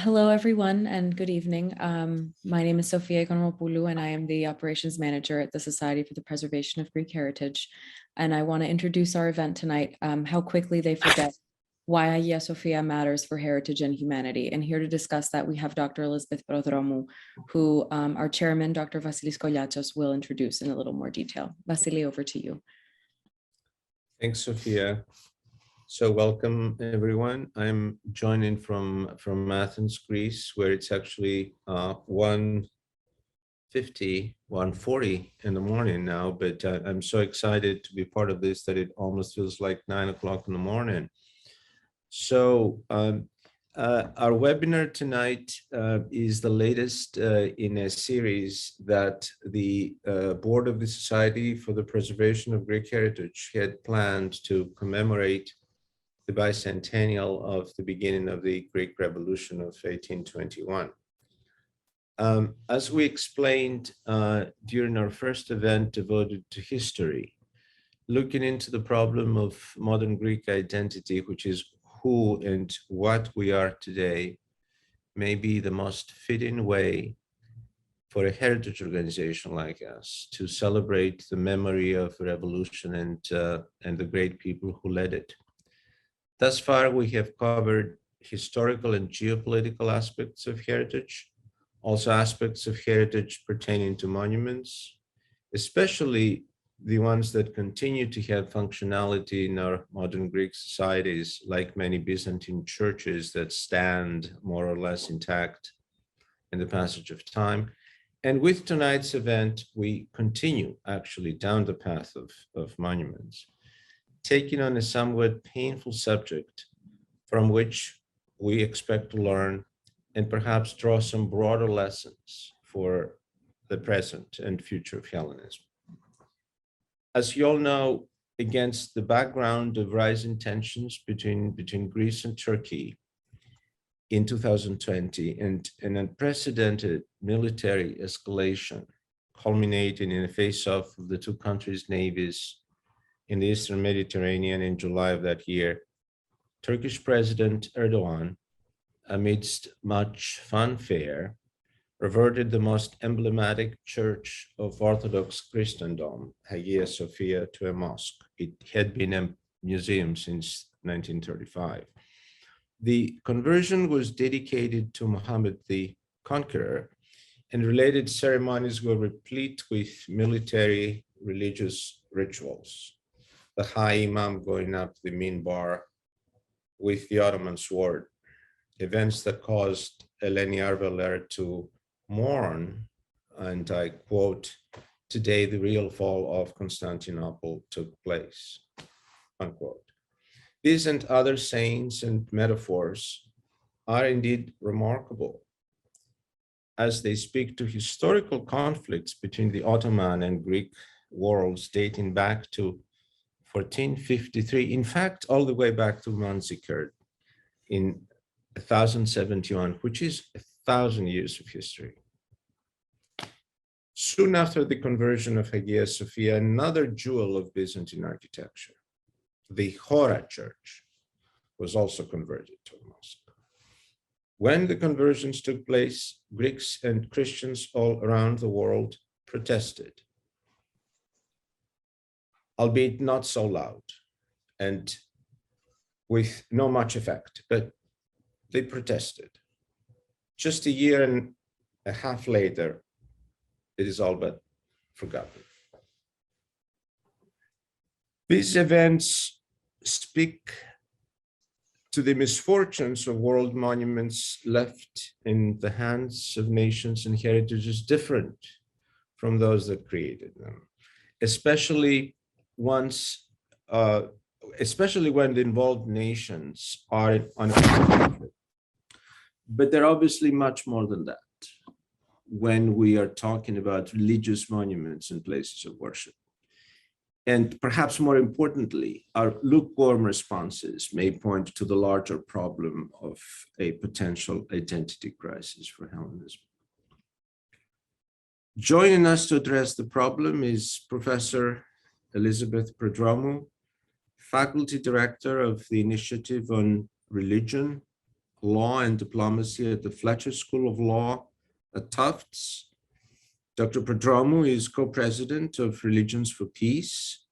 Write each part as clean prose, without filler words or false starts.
Hello, everyone, and good evening. My name is Sophia, and I am the operations manager at the Society for the Preservation of Greek Heritage. And I want to introduce our event tonight, How Quickly They Forget Why Hagia Sophia Matters for Heritage and Humanity. And here to discuss that, we have Dr. Elizabeth Prodromou, who our chairman, Dr. Vasilis Koliatos, will introduce in a little more detail. Vasily, over to you. Thanks, Sophia. So welcome, everyone. I'm joining from Athens, Greece, where it's actually 1:40 in the morning now, but I'm so excited to be part of this that it almost feels like 9 o'clock in the morning. So our webinar tonight is the latest in a series that the Board of the Society for the Preservation of Greek Heritage had planned to commemorate the bicentennial of the beginning of the Greek Revolution of 1821. As we explained during our first event devoted to history, looking into the problem of modern Greek identity, which is who and what we are today, may be the most fitting way for a heritage organization like us to celebrate the memory of the revolution and the great people who led it. Thus far, we have covered historical and geopolitical aspects of heritage, also aspects of heritage pertaining to monuments, especially the ones that continue to have functionality in our modern Greek societies, like many Byzantine churches that stand more or less intact in the passage of time. And with tonight's event, we continue actually down the path of monuments, taking on a somewhat painful subject from which we expect to learn and perhaps draw some broader lessons for the present and future of Hellenism. As you all know, against the background of rising tensions between Greece and Turkey in 2020 and an unprecedented military escalation culminating in a face-off of the two countries' navies in the Eastern Mediterranean in July of that year, Turkish President Erdogan, amidst much fanfare, reverted the most emblematic church of Orthodox Christendom, Hagia Sophia, to a mosque. It had been a museum since 1935. The conversion was dedicated to Muhammad the Conqueror, and related ceremonies were replete with military religious rituals. The High Imam going up the minbar with the Ottoman sword, events that caused Eleni Arveler to mourn, and I quote, "Today the real fall of Constantinople took place," unquote. These and other sayings and metaphors are indeed remarkable, as they speak to historical conflicts between the Ottoman and Greek worlds dating back to 1453, in fact, all the way back to Manzikert in 1071, which is 1,000 years of history. Soon after the conversion of Hagia Sophia, another jewel of Byzantine architecture, the Hora Church, was also converted to a mosque. When the conversions took place, Greeks and Christians all around the world protested, albeit not so loud and with no much effect, but they protested. Just a year and a half later, it is all but forgotten. These events speak to the misfortunes of world monuments left in the hands of nations and heritages different from those that created them, especially when the involved nations are on a conflict. But they're obviously much more than that when we are talking about religious monuments and places of worship. And perhaps more importantly, our lukewarm responses may point to the larger problem of a potential identity crisis for Hellenism. Joining us to address the problem is Professor Elizabeth Prodromou, Faculty Director of the Initiative on Religion, Law and Diplomacy at the Fletcher School of Law at Tufts. Dr. Prodromou is co-president of Religions for Peace,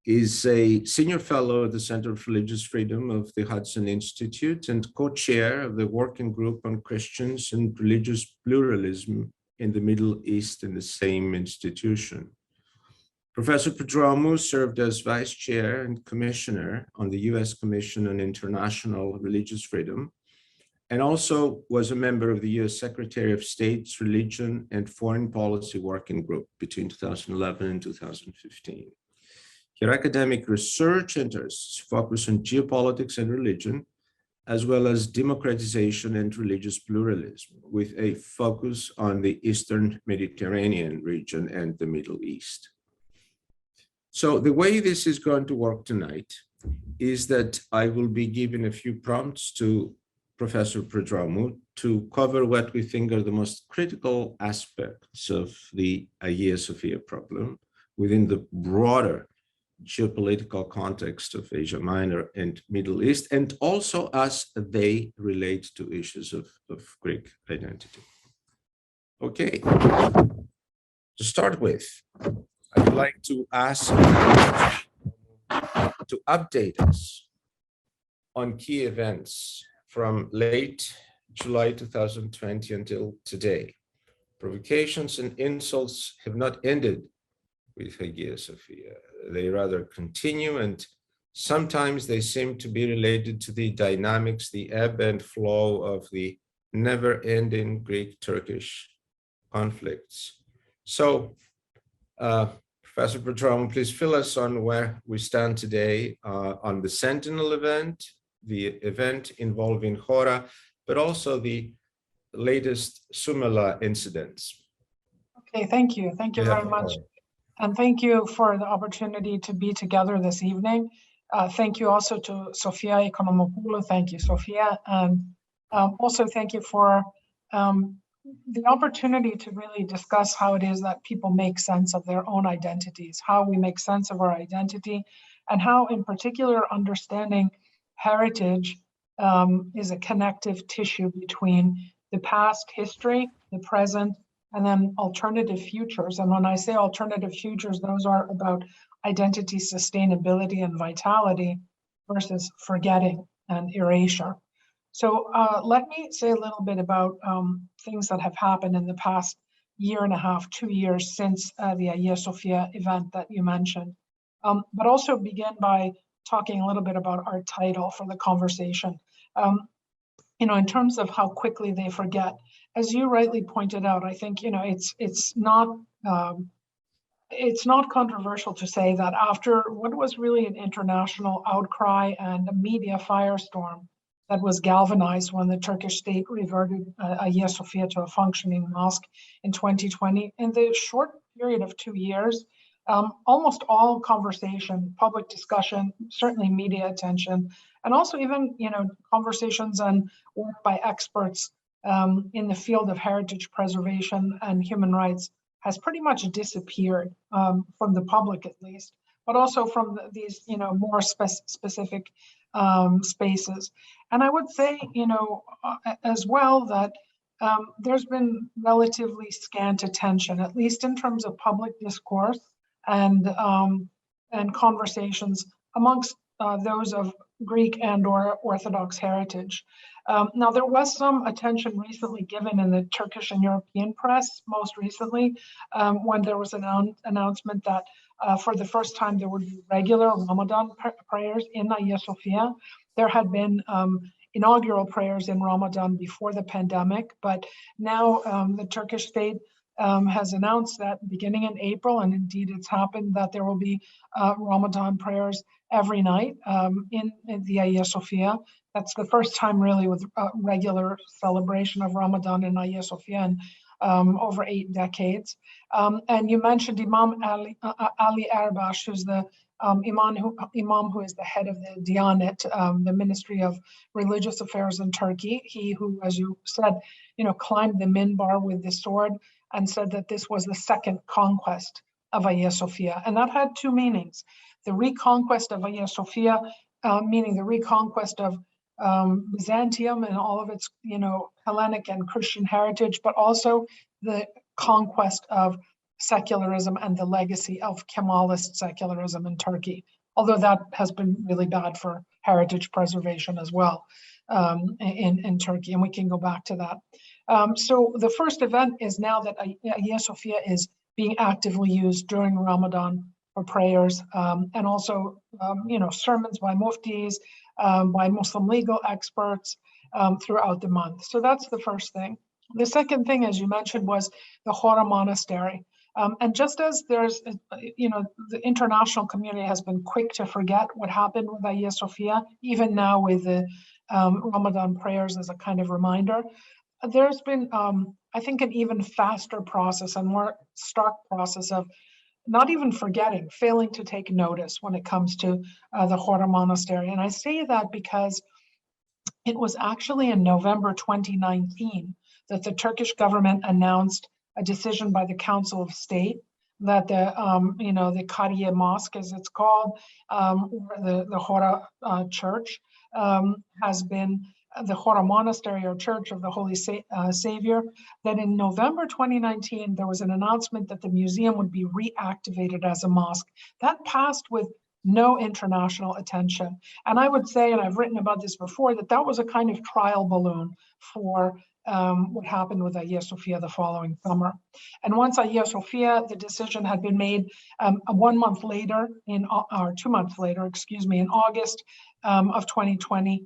is a senior fellow at the Center for Religious Freedom of the Hudson Institute, and co-chair of the Working Group on Christians and Religious Pluralism in the Middle East in the same institution. Professor Prodromou served as vice chair and commissioner on the U.S. Commission on International Religious Freedom, and also was a member of the U.S. Secretary of State's Religion and Foreign Policy Working Group between 2011 and 2015. Her academic research interests focus on geopolitics and religion, as well as democratization and religious pluralism, with a focus on the Eastern Mediterranean region and the Middle East. So the way this is going to work tonight is that I will be giving a few prompts to Professor Prodromou to cover what we think are the most critical aspects of the Hagia Sophia problem within the broader geopolitical context of Asia Minor and Middle East, and also as they relate to issues of Greek identity. Okay, to start with, I'd like to ask to update us on key events from late July 2020 until today. Provocations and insults have not ended with Hagia Sophia. They rather continue, and sometimes they seem to be related to the dynamics, the ebb and flow of the never-ending Greek-Turkish conflicts. So, Professor Prodromou, please fill us on where we stand today on the Sentinel event, the event involving Hora, but also the latest Sumela incidents. Okay, thank you. Thank you very much. And thank you for the opportunity to be together this evening. Thank you also to Sophia Economopoulou. Thank you, Sophia. And also thank you for the opportunity to really discuss how it is that people make sense of their own identities, how we make sense of our identity, and how in particular understanding heritage is a connective tissue between the past history, the present, and then alternative futures. And when I say alternative futures, those are about identity sustainability and vitality versus forgetting and erasure. So let me say a little bit about things that have happened in the past year and a half, 2 years since the Hagia Sophia event that you mentioned, but also begin by talking a little bit about our title for the conversation. In terms of how quickly they forget, as you rightly pointed out, I think it's not controversial to say that after what was really an international outcry and a media firestorm that was galvanized when the Turkish state reverted Hagia Sophia to a functioning mosque in 2020, in the short period of 2 years, almost all conversation, public discussion, certainly media attention, and also even conversations and work by experts in the field of heritage preservation and human rights has pretty much disappeared from the public, at least, but also from these more specific spaces. And I would say as well that there's been relatively scant attention, at least in terms of public discourse and conversations amongst those of Greek and or Orthodox heritage. Now, there was some attention recently given in the Turkish and European press, most recently, when there was an announcement that for the first time there would be regular Ramadan prayers in Hagia Sophia. There had been inaugural prayers in Ramadan before the pandemic, but now the Turkish state has announced that beginning in April, and indeed it's happened, that there will be Ramadan prayers every night in the Hagia Sophia. That's the first time really with regular celebration of Ramadan in Hagia Sophia in over 8 decades. And you mentioned Imam Ali Erbash, who's the imam who is the head of the Diyanet, the Ministry of Religious Affairs in Turkey. He who, as you said, climbed the minbar with the sword and said that this was the second conquest of Hagia Sophia. And that had two meanings. The reconquest of Hagia Sophia, meaning the reconquest of Byzantium and all of its, Hellenic and Christian heritage, but also the conquest of secularism and the legacy of Kemalist secularism in Turkey, although that has been really bad for heritage preservation as well in Turkey, and we can go back to that. So the first event is now that Hagia Sophia is being actively used during Ramadan for prayers, and also, sermons by muftis, by Muslim legal experts throughout the month. So that's the first thing. The second thing, as you mentioned, was the Hora Monastery. And just as there's, the international community has been quick to forget what happened with Hagia Sophia, even now with the Ramadan prayers as a kind of reminder, there's been, I think, an even faster process and more stark process of not even forgetting, failing to take notice when it comes to the Hora Monastery. And I say that because it was actually in November 2019 that the Turkish government announced a decision by the Council of State that the Hagia Mosque, as it's called, the Hora Church, has been the Hora Monastery or Church of the Holy Savior, that in November 2019, there was an announcement that the museum would be reactivated as a mosque. That passed with no international attention. And I would say, and I've written about this before, that was a kind of trial balloon for what happened with Hagia Sophia the following summer. And once Hagia Sophia, the decision had been made 1 month later, or 2 months later, in August of 2020,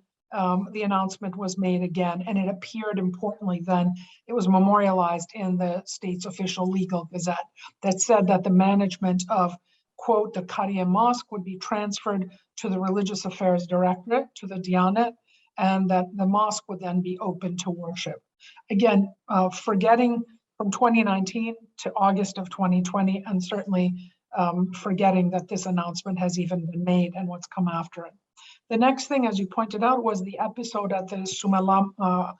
the announcement was made again, and it appeared importantly then, it was memorialized in the state's official legal gazette that said that the management of, quote, the Hagia Mosque would be transferred to the Religious Affairs Directorate, to the Diyanet, and that the mosque would then be open to worship. Again, forgetting from 2019 to August of 2020, and certainly forgetting that this announcement has even been made and what's come after it. The next thing, as you pointed out, was the episode at the Sumela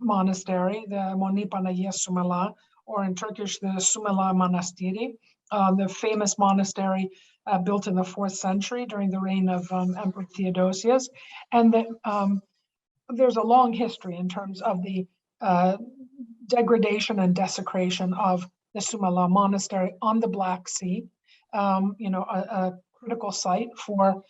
monastery, the Monipa Hagia Sumela, or in Turkish, the Sumela Manastiri, the famous monastery built in the 4th century during the reign of Emperor Theodosius. And there's a long history in terms of the degradation and desecration of the Sumela monastery on the Black Sea, a critical site for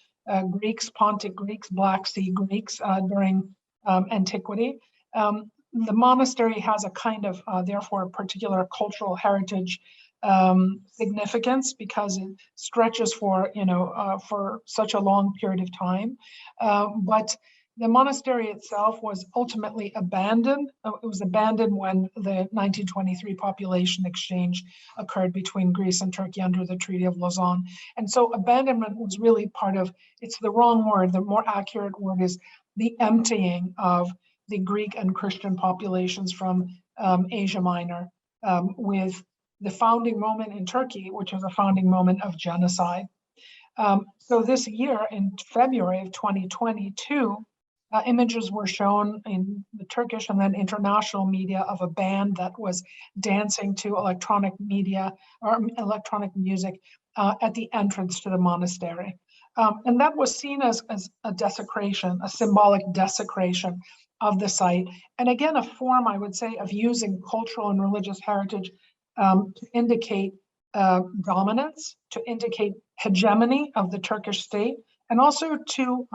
Greeks, Pontic Greeks, Black Sea Greeks during antiquity. The monastery has a kind of, therefore, a particular cultural heritage significance because it stretches for, for such a long period of time. But the monastery itself was ultimately abandoned. It was abandoned when the 1923 population exchange occurred between Greece and Turkey under the Treaty of Lausanne. And so abandonment was really part of, it's the wrong word, the more accurate word is the emptying of the Greek and Christian populations from Asia Minor, with the founding moment in Turkey, which was a founding moment of genocide. So this year, in February of 2022, images were shown in the Turkish and then international media of a band that was dancing to electronic media or electronic music at the entrance to the monastery. And that was seen as a desecration, a symbolic desecration of the site. And again, a form, I would say, of using cultural and religious heritage to indicate dominance, to indicate hegemony of the Turkish state, and also to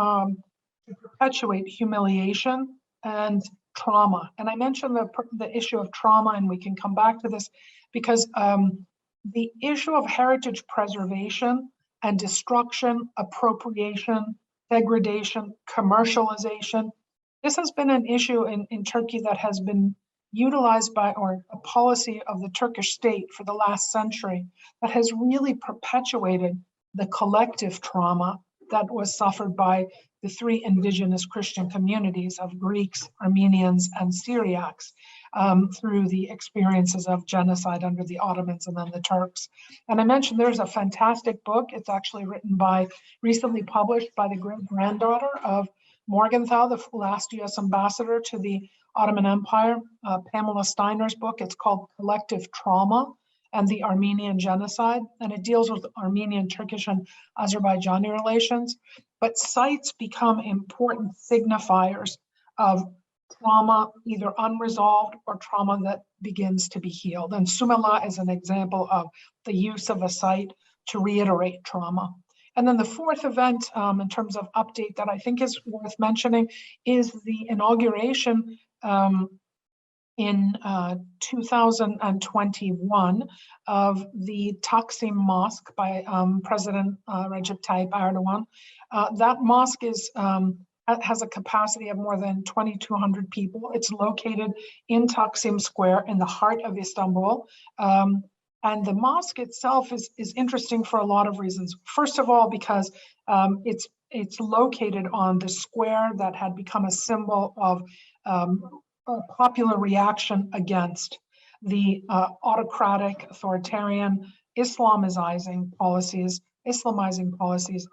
perpetuate humiliation and trauma. And I mentioned the issue of trauma, and we can come back to this, because the issue of heritage preservation and destruction, appropriation, degradation, commercialization, this has been an issue in Turkey that has been utilized by, or a policy of the Turkish state for the last century that has really perpetuated the collective trauma that was suffered by the 3 indigenous Christian communities of Greeks, Armenians, and Syriacs through the experiences of genocide under the Ottomans and then the Turks. And I mentioned there's a fantastic book. It's actually written by, recently published by the great-granddaughter of Morgenthau, the last US ambassador to the Ottoman Empire, Pamela Steiner's book. It's called Collective Trauma. and the Armenian genocide, and it deals with Armenian, Turkish, and Azerbaijani relations. But sites become important signifiers of trauma, either unresolved or trauma that begins to be healed. And Sumela is an example of the use of a site to reiterate trauma. And then the fourth event in terms of update that I think is worth mentioning is the inauguration in 2021 of the Taksim Mosque by President Recep Tayyip Erdogan. That mosque is has a capacity of more than 2,200 people. It's located in Taksim Square in the heart of Istanbul. And the mosque itself is interesting for a lot of reasons. First of all, because it's located on the square that had become a symbol of a popular reaction against the autocratic, authoritarian, Islamizing policies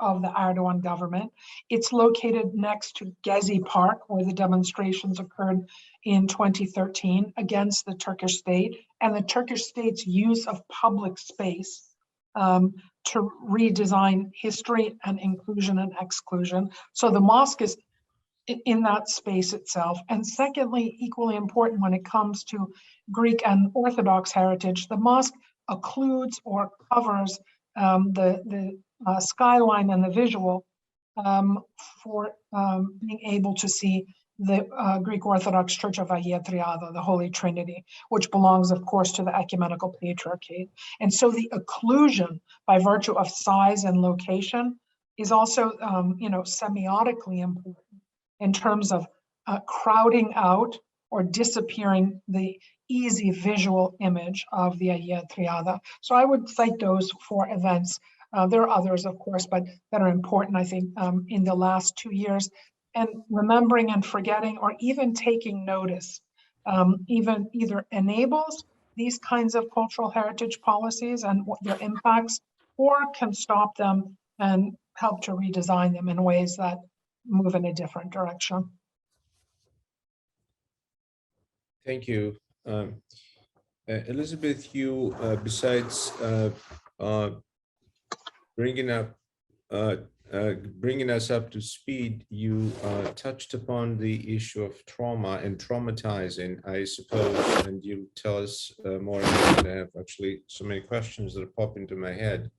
of the Erdogan government. It's located next to Gezi Park, where the demonstrations occurred in 2013 against the Turkish state and the Turkish state's use of public space to redesign history and inclusion and exclusion. So the mosque is in that space itself. And secondly, equally important when it comes to Greek and Orthodox heritage, the mosque occludes or covers the skyline and the visual for being able to see the Greek Orthodox Church of Hagia Triada, the Holy Trinity, which belongs, of course, to the Ecumenical Patriarchate. And so the occlusion by virtue of size and location is also, semiotically important in terms of crowding out or disappearing the easy visual image of the Hagia Triada. So I would cite those four events. There are others, of course, but that are important, I think, in the last 2 years. And remembering and forgetting, or even taking notice, even either enables these kinds of cultural heritage policies and their impacts, or can stop them and help to redesign them in ways that move in a different direction. Thank you. Elizabeth, you, besides bringing us up to speed, you touched upon the issue of trauma and traumatizing, I suppose, and you'll tell us more about it. I have actually so many questions that pop into my head.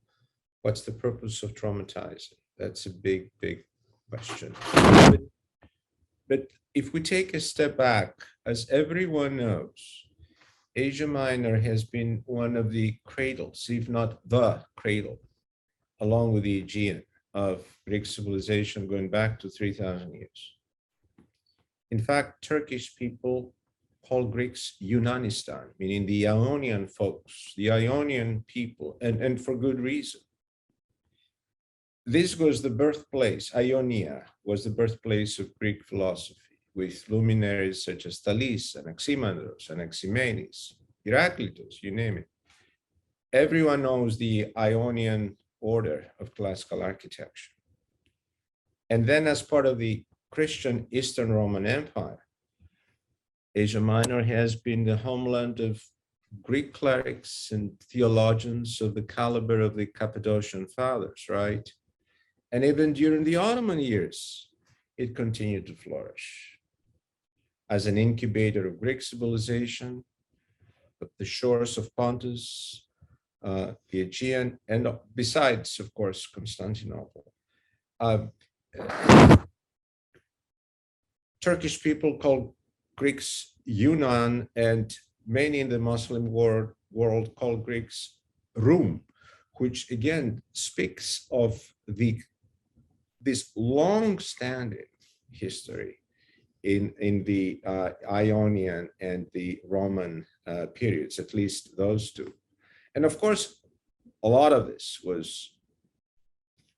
What's the purpose of traumatizing? That's a big, big question. But if we take a step back, as everyone knows, Asia Minor has been one of the cradles, if not the cradle, along with the Aegean, of Greek civilization going back to 3,000 years. In fact, Turkish people call Greeks Yunanistan, meaning the Ionian folks, the Ionian people, and for good reason. This was the birthplace, Ionia was the birthplace of Greek philosophy, with luminaries such as Thales, Anaximandros, Anaximenes, Heraclitus, you name it. Everyone knows the Ionian order of classical architecture. And then as part of the Christian Eastern Roman Empire, Asia Minor has been the homeland of Greek clerics and theologians of the caliber of the Cappadocian Fathers, right? And even during the Ottoman years, it continued to flourish as an incubator of Greek civilization, of the shores of Pontus, the Aegean, and besides, of course, Constantinople. Turkish people call Greeks Yunan, and many in the Muslim world call Greeks Rum, which again speaks of this long-standing history in the Ionian and the Roman periods, at least those two. And of course, a lot of this was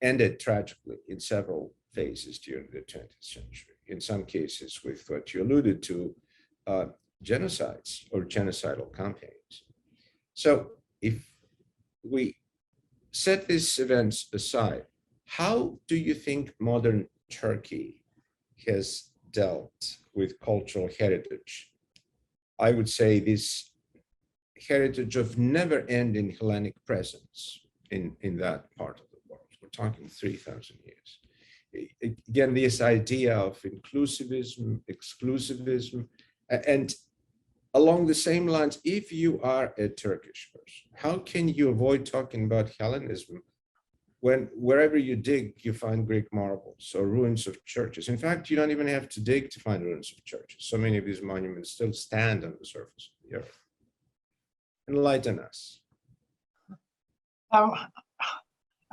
ended tragically in several phases during the 20th century, in some cases with what you alluded to, genocides or genocidal campaigns. So if we set these events aside, how do you think modern Turkey has dealt with cultural heritage? I would say this heritage of never-ending Hellenic presence in that part of the world. We're talking 3,000 years. Again, this idea of inclusivism, exclusivism, and along the same lines, if you are a Turkish person, how can you avoid talking about Hellenism when wherever you dig, you find Greek marbles or ruins of churches? In fact, you don't even have to dig to find ruins of churches. So many of these monuments still stand on the surface of the earth. Enlighten us. A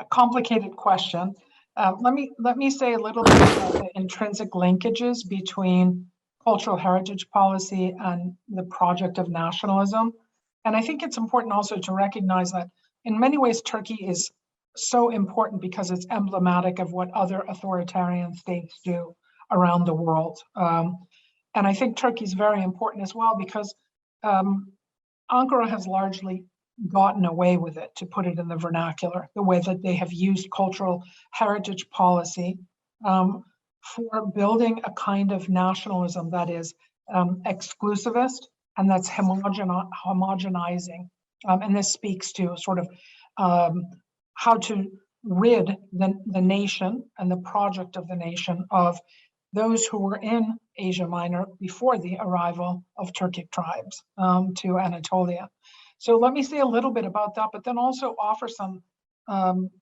complicated question. Let me say a little bit about the intrinsic linkages between cultural heritage policy and the project of nationalism. And I think it's important also to recognize that in many ways, Turkey is so important because it's emblematic of what other authoritarian states do around the world. And I think Turkey is very important as well because Ankara has largely gotten away with it, to put it in the vernacular, the way that they have used cultural heritage policy for building a kind of nationalism that is exclusivist and that's homogenizing. And this speaks to sort of how to rid the nation and the project of the nation of those who were in Asia Minor before the arrival of Turkic tribes to Anatolia. So let me say a little bit about that, but then also offer some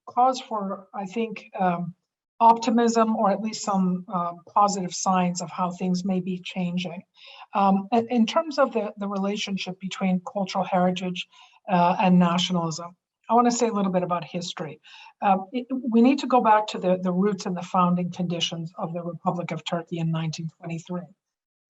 cause for, I think, optimism, or at least some positive signs of how things may be changing. In terms of the relationship between cultural heritage and nationalism, I want to say a little bit about history. We need to go back to the roots and the founding conditions of the Republic of Turkey in 1923.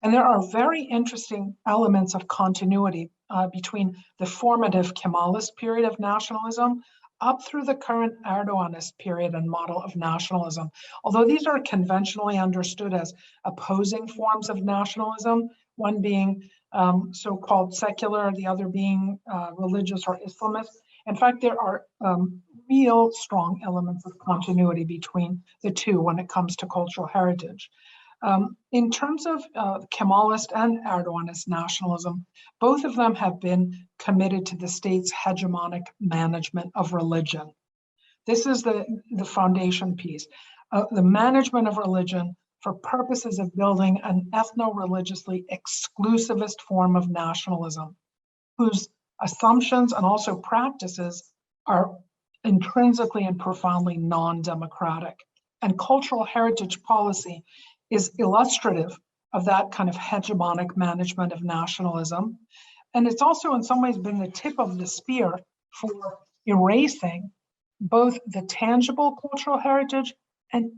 And there are very interesting elements of continuity between the formative Kemalist period of nationalism up through the current Erdoganist period and model of nationalism. Although these are conventionally understood as opposing forms of nationalism, one being so-called secular, the other being religious or Islamist. In fact, there are real strong elements of continuity between the two when it comes to cultural heritage. In terms of Kemalist and Erdoganist nationalism, both of them have been committed to the state's hegemonic management of religion. This is the foundation piece. The management of religion for purposes of building an ethno-religiously exclusivist form of nationalism, whose assumptions and also practices are intrinsically and profoundly non-democratic. And cultural heritage policy is illustrative of that kind of hegemonic management of nationalism. And it's also in some ways been the tip of the spear for erasing both the tangible cultural heritage and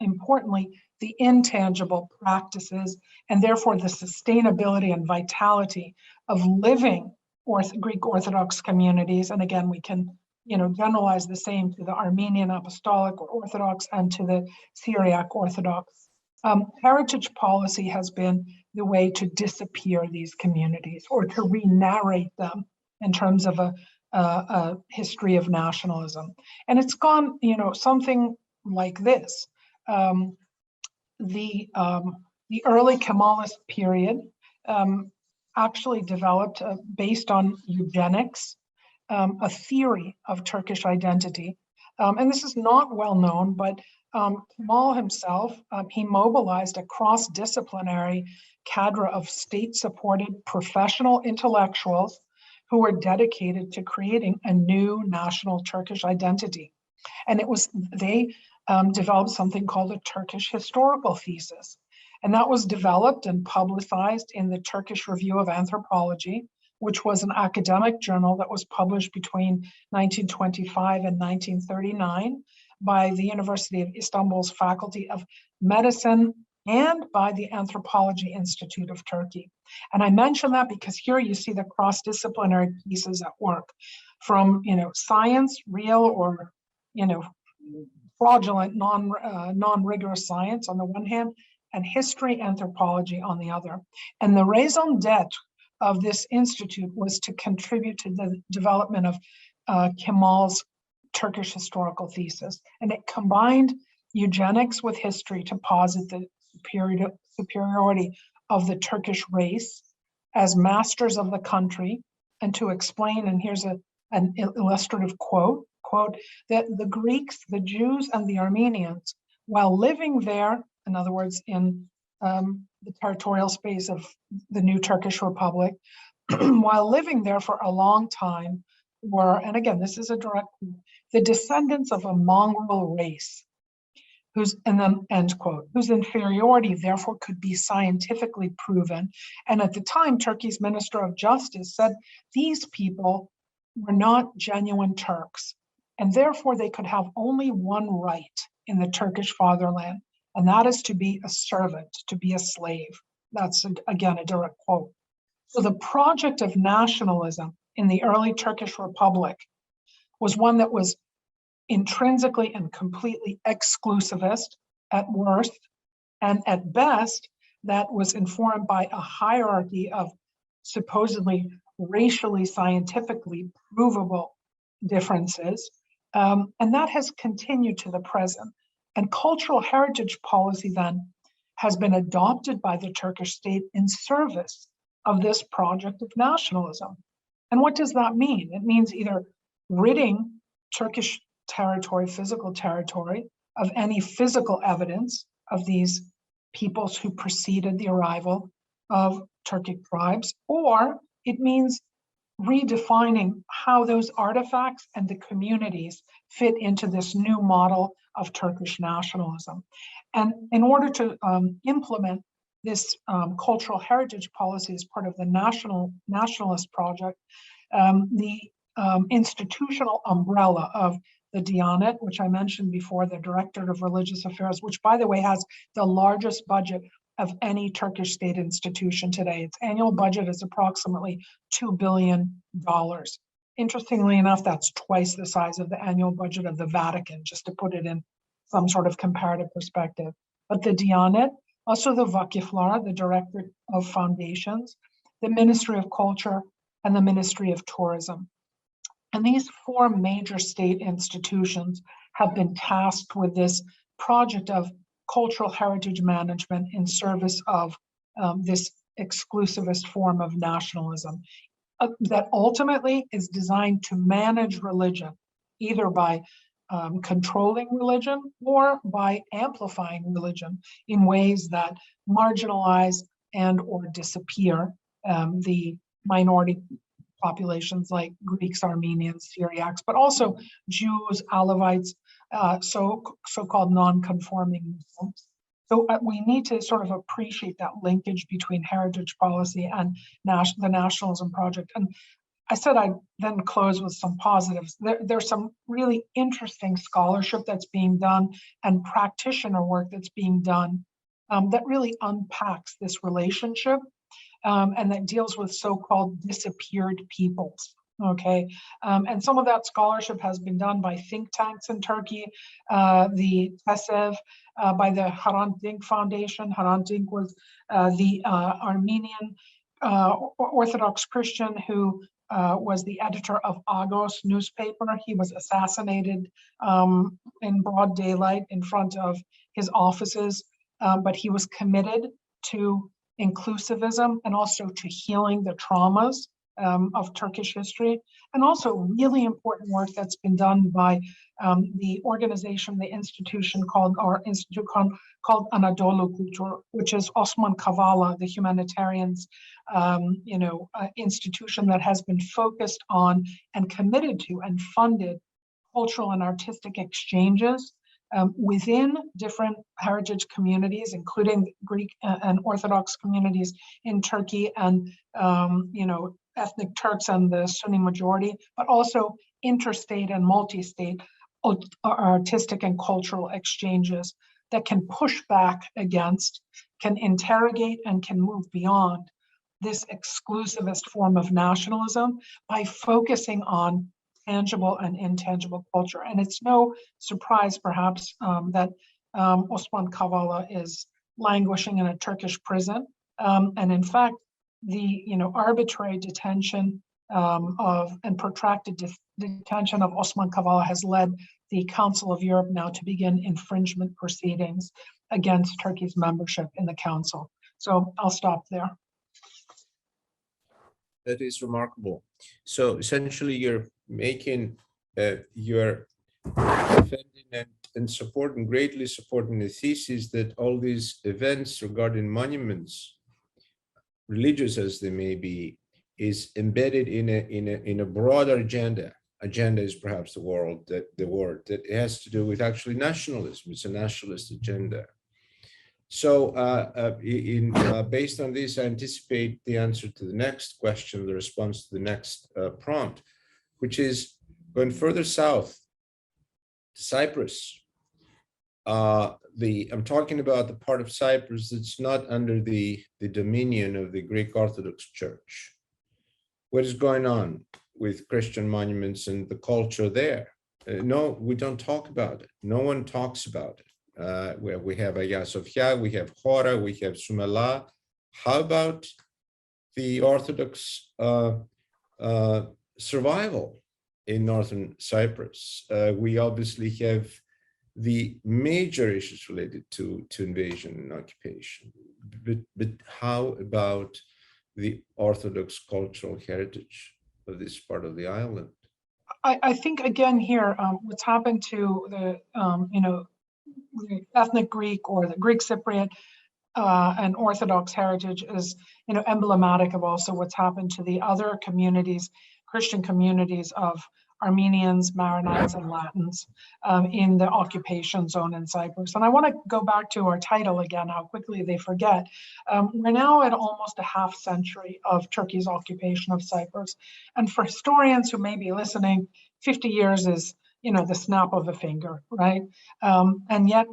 importantly, the intangible practices, and therefore the sustainability and vitality of living Greek Orthodox communities. And again, we can generalize the same to the Armenian Apostolic or Orthodox and to the Syriac Orthodox. Heritage policy has been the way to disappear these communities or to re-narrate them in terms of a history of nationalism. And it's gone, something like this. The early Kemalist period actually developed, based on eugenics, a theory of Turkish identity. And this is not well known, but Kemal himself, he mobilized a cross-disciplinary cadre of state-supported professional intellectuals who were dedicated to creating a new national Turkish identity. And they developed something called a Turkish historical thesis. And that was developed and publicized in the Turkish Review of Anthropology, which was an academic journal that was published between 1925 and 1939 by the University of Istanbul's Faculty of Medicine and by the Anthropology Institute of Turkey. And I mention that because here you see the cross-disciplinary pieces at work from, science, real or, fraudulent, non-rigorous science on the one hand, and history, anthropology on the other. And the raison d'etre of this institute was to contribute to the development of Kemal's Turkish historical thesis. And it combined eugenics with history to posit the superiority of the Turkish race as masters of the country and to explain, and here's an illustrative quote, that the Greeks, the Jews, and the Armenians, while living there, in other words, in the territorial space of the new Turkish Republic, while living there for a long time, were, and again, this is a direct, the descendants of a mongrel race, whose, and then end quote, whose inferiority therefore could be scientifically proven. And at the time, Turkey's Minister of Justice said these people were not genuine Turks, and therefore they could have only one right in the Turkish fatherland, and that is to be a servant, to be a slave. That's, again, a direct quote. So the project of nationalism in the early Turkish Republic was one that was intrinsically and completely exclusivist at worst, and at best, that was informed by a hierarchy of supposedly racially, scientifically provable differences. And that has continued to the present. And cultural heritage policy then has been adopted by the Turkish state in service of this project of nationalism. And what does that mean? It means either ridding Turkish territory, physical territory, of any physical evidence of these peoples who preceded the arrival of Turkic tribes, or it means redefining how those artifacts and the communities fit into this new model of Turkish nationalism. And in order to implement this cultural heritage policy as part of the nationalist project, the institutional umbrella of the Diyanet, which I mentioned before, the Directorate of Religious Affairs, which, by the way, has the largest budget of any Turkish state institution today. Its annual budget is approximately $2 billion. Interestingly enough, that's twice the size of the annual budget of the Vatican, just to put it in some sort of comparative perspective. But the Diyanet, also the Vakıflar, the Directorate of Foundations, the Ministry of Culture, and the Ministry of Tourism. And these four major state institutions have been tasked with this project of cultural heritage management in service of this exclusivist form of nationalism that ultimately is designed to manage religion, either by controlling religion or by amplifying religion in ways that marginalize and or disappear the minority populations like Greeks, Armenians, Syriacs, but also Jews, Alawites, so-called non-conforming Muslims. So we need to sort of appreciate that linkage between heritage policy and the nationalism project. And I said I'd then close with some positives. There's some really interesting scholarship that's being done and practitioner work that's being done that really unpacks this relationship and that deals with so-called disappeared peoples. Okay, and some of that scholarship has been done by think tanks in Turkey, the TESEV, by the Hrant Dink Foundation. Hrant Dink was the Armenian Orthodox Christian who was the editor of Agos newspaper. He was assassinated in broad daylight in front of his offices, but he was committed to inclusivism and also to healing the traumas of Turkish history, and also really important work that's been done by the organization, the institution called Anadolu Culture, which is Osman Kavala, the humanitarians, institution that has been focused on and committed to and funded cultural and artistic exchanges within different heritage communities, including Greek and Orthodox communities in Turkey, and ethnic Turks and the Sunni majority, but also interstate and multi-state artistic and cultural exchanges that can push back against, can interrogate, and can move beyond this exclusivist form of nationalism by focusing on tangible and intangible culture. And it's no surprise, perhaps, that Osman Kavala is languishing in a Turkish prison. And in fact, the arbitrary detention and protracted detention of Osman Kavala has led the Council of Europe now to begin infringement proceedings against Turkey's membership in the Council. So I'll stop there. That is remarkable. So essentially, you're making, you're defending and supporting, greatly supporting the thesis that all these events regarding monuments, religious as they may be, is embedded in a broader agenda. Agenda is perhaps the word that has to do with actually nationalism. It's a nationalist agenda. So based on this, I anticipate the answer to the next question, the response to the next prompt, which is going further south to Cyprus. I'm talking about the part of Cyprus that's not under the dominion of the Greek Orthodox Church. What is going on with Christian monuments and the culture there? No, we don't talk about it. No one talks about it. Where we have Hagia Sophia, we have Hagia, we have Sumela. How about the Orthodox survival in northern Cyprus? We obviously have the major issues related to invasion and occupation. But how about the Orthodox cultural heritage of this part of the island? I think again here, what's happened to the the ethnic Greek or the Greek Cypriot and Orthodox heritage is emblematic of also what's happened to the other communities, Christian communities of Armenians, Maronites, and Latins in the occupation zone in Cyprus. And I want to go back to our title again, how quickly they forget. We're now at almost a half century of Turkey's occupation of Cyprus. And for historians who may be listening, 50 years is, the snap of a finger, right? And yet,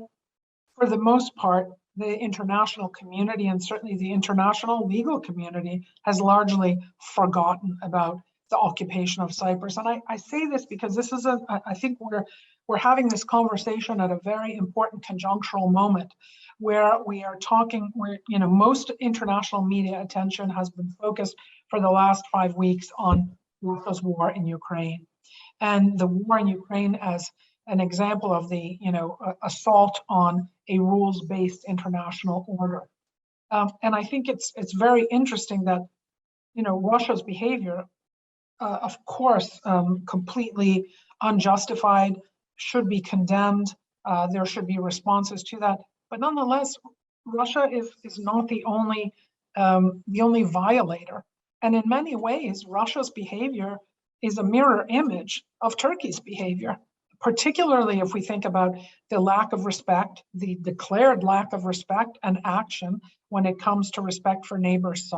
for the most part, the international community and certainly the international legal community has largely forgotten about the occupation of Cyprus. And I say this because this is I think we're having this conversation at a very important conjunctural moment where we are talking, where, most international media attention has been focused for the last 5 weeks on Russia's war in Ukraine. And the war in Ukraine as an example of the, assault on a rules-based international order. And I think it's very interesting that, Russia's behavior, of course, completely unjustified, should be condemned. There should be responses to that. But nonetheless, Russia is not the only violator. And in many ways, Russia's behavior is a mirror image of Turkey's behavior, particularly if we think about the lack of respect, the declared lack of respect and action when it comes to respect for neighbors'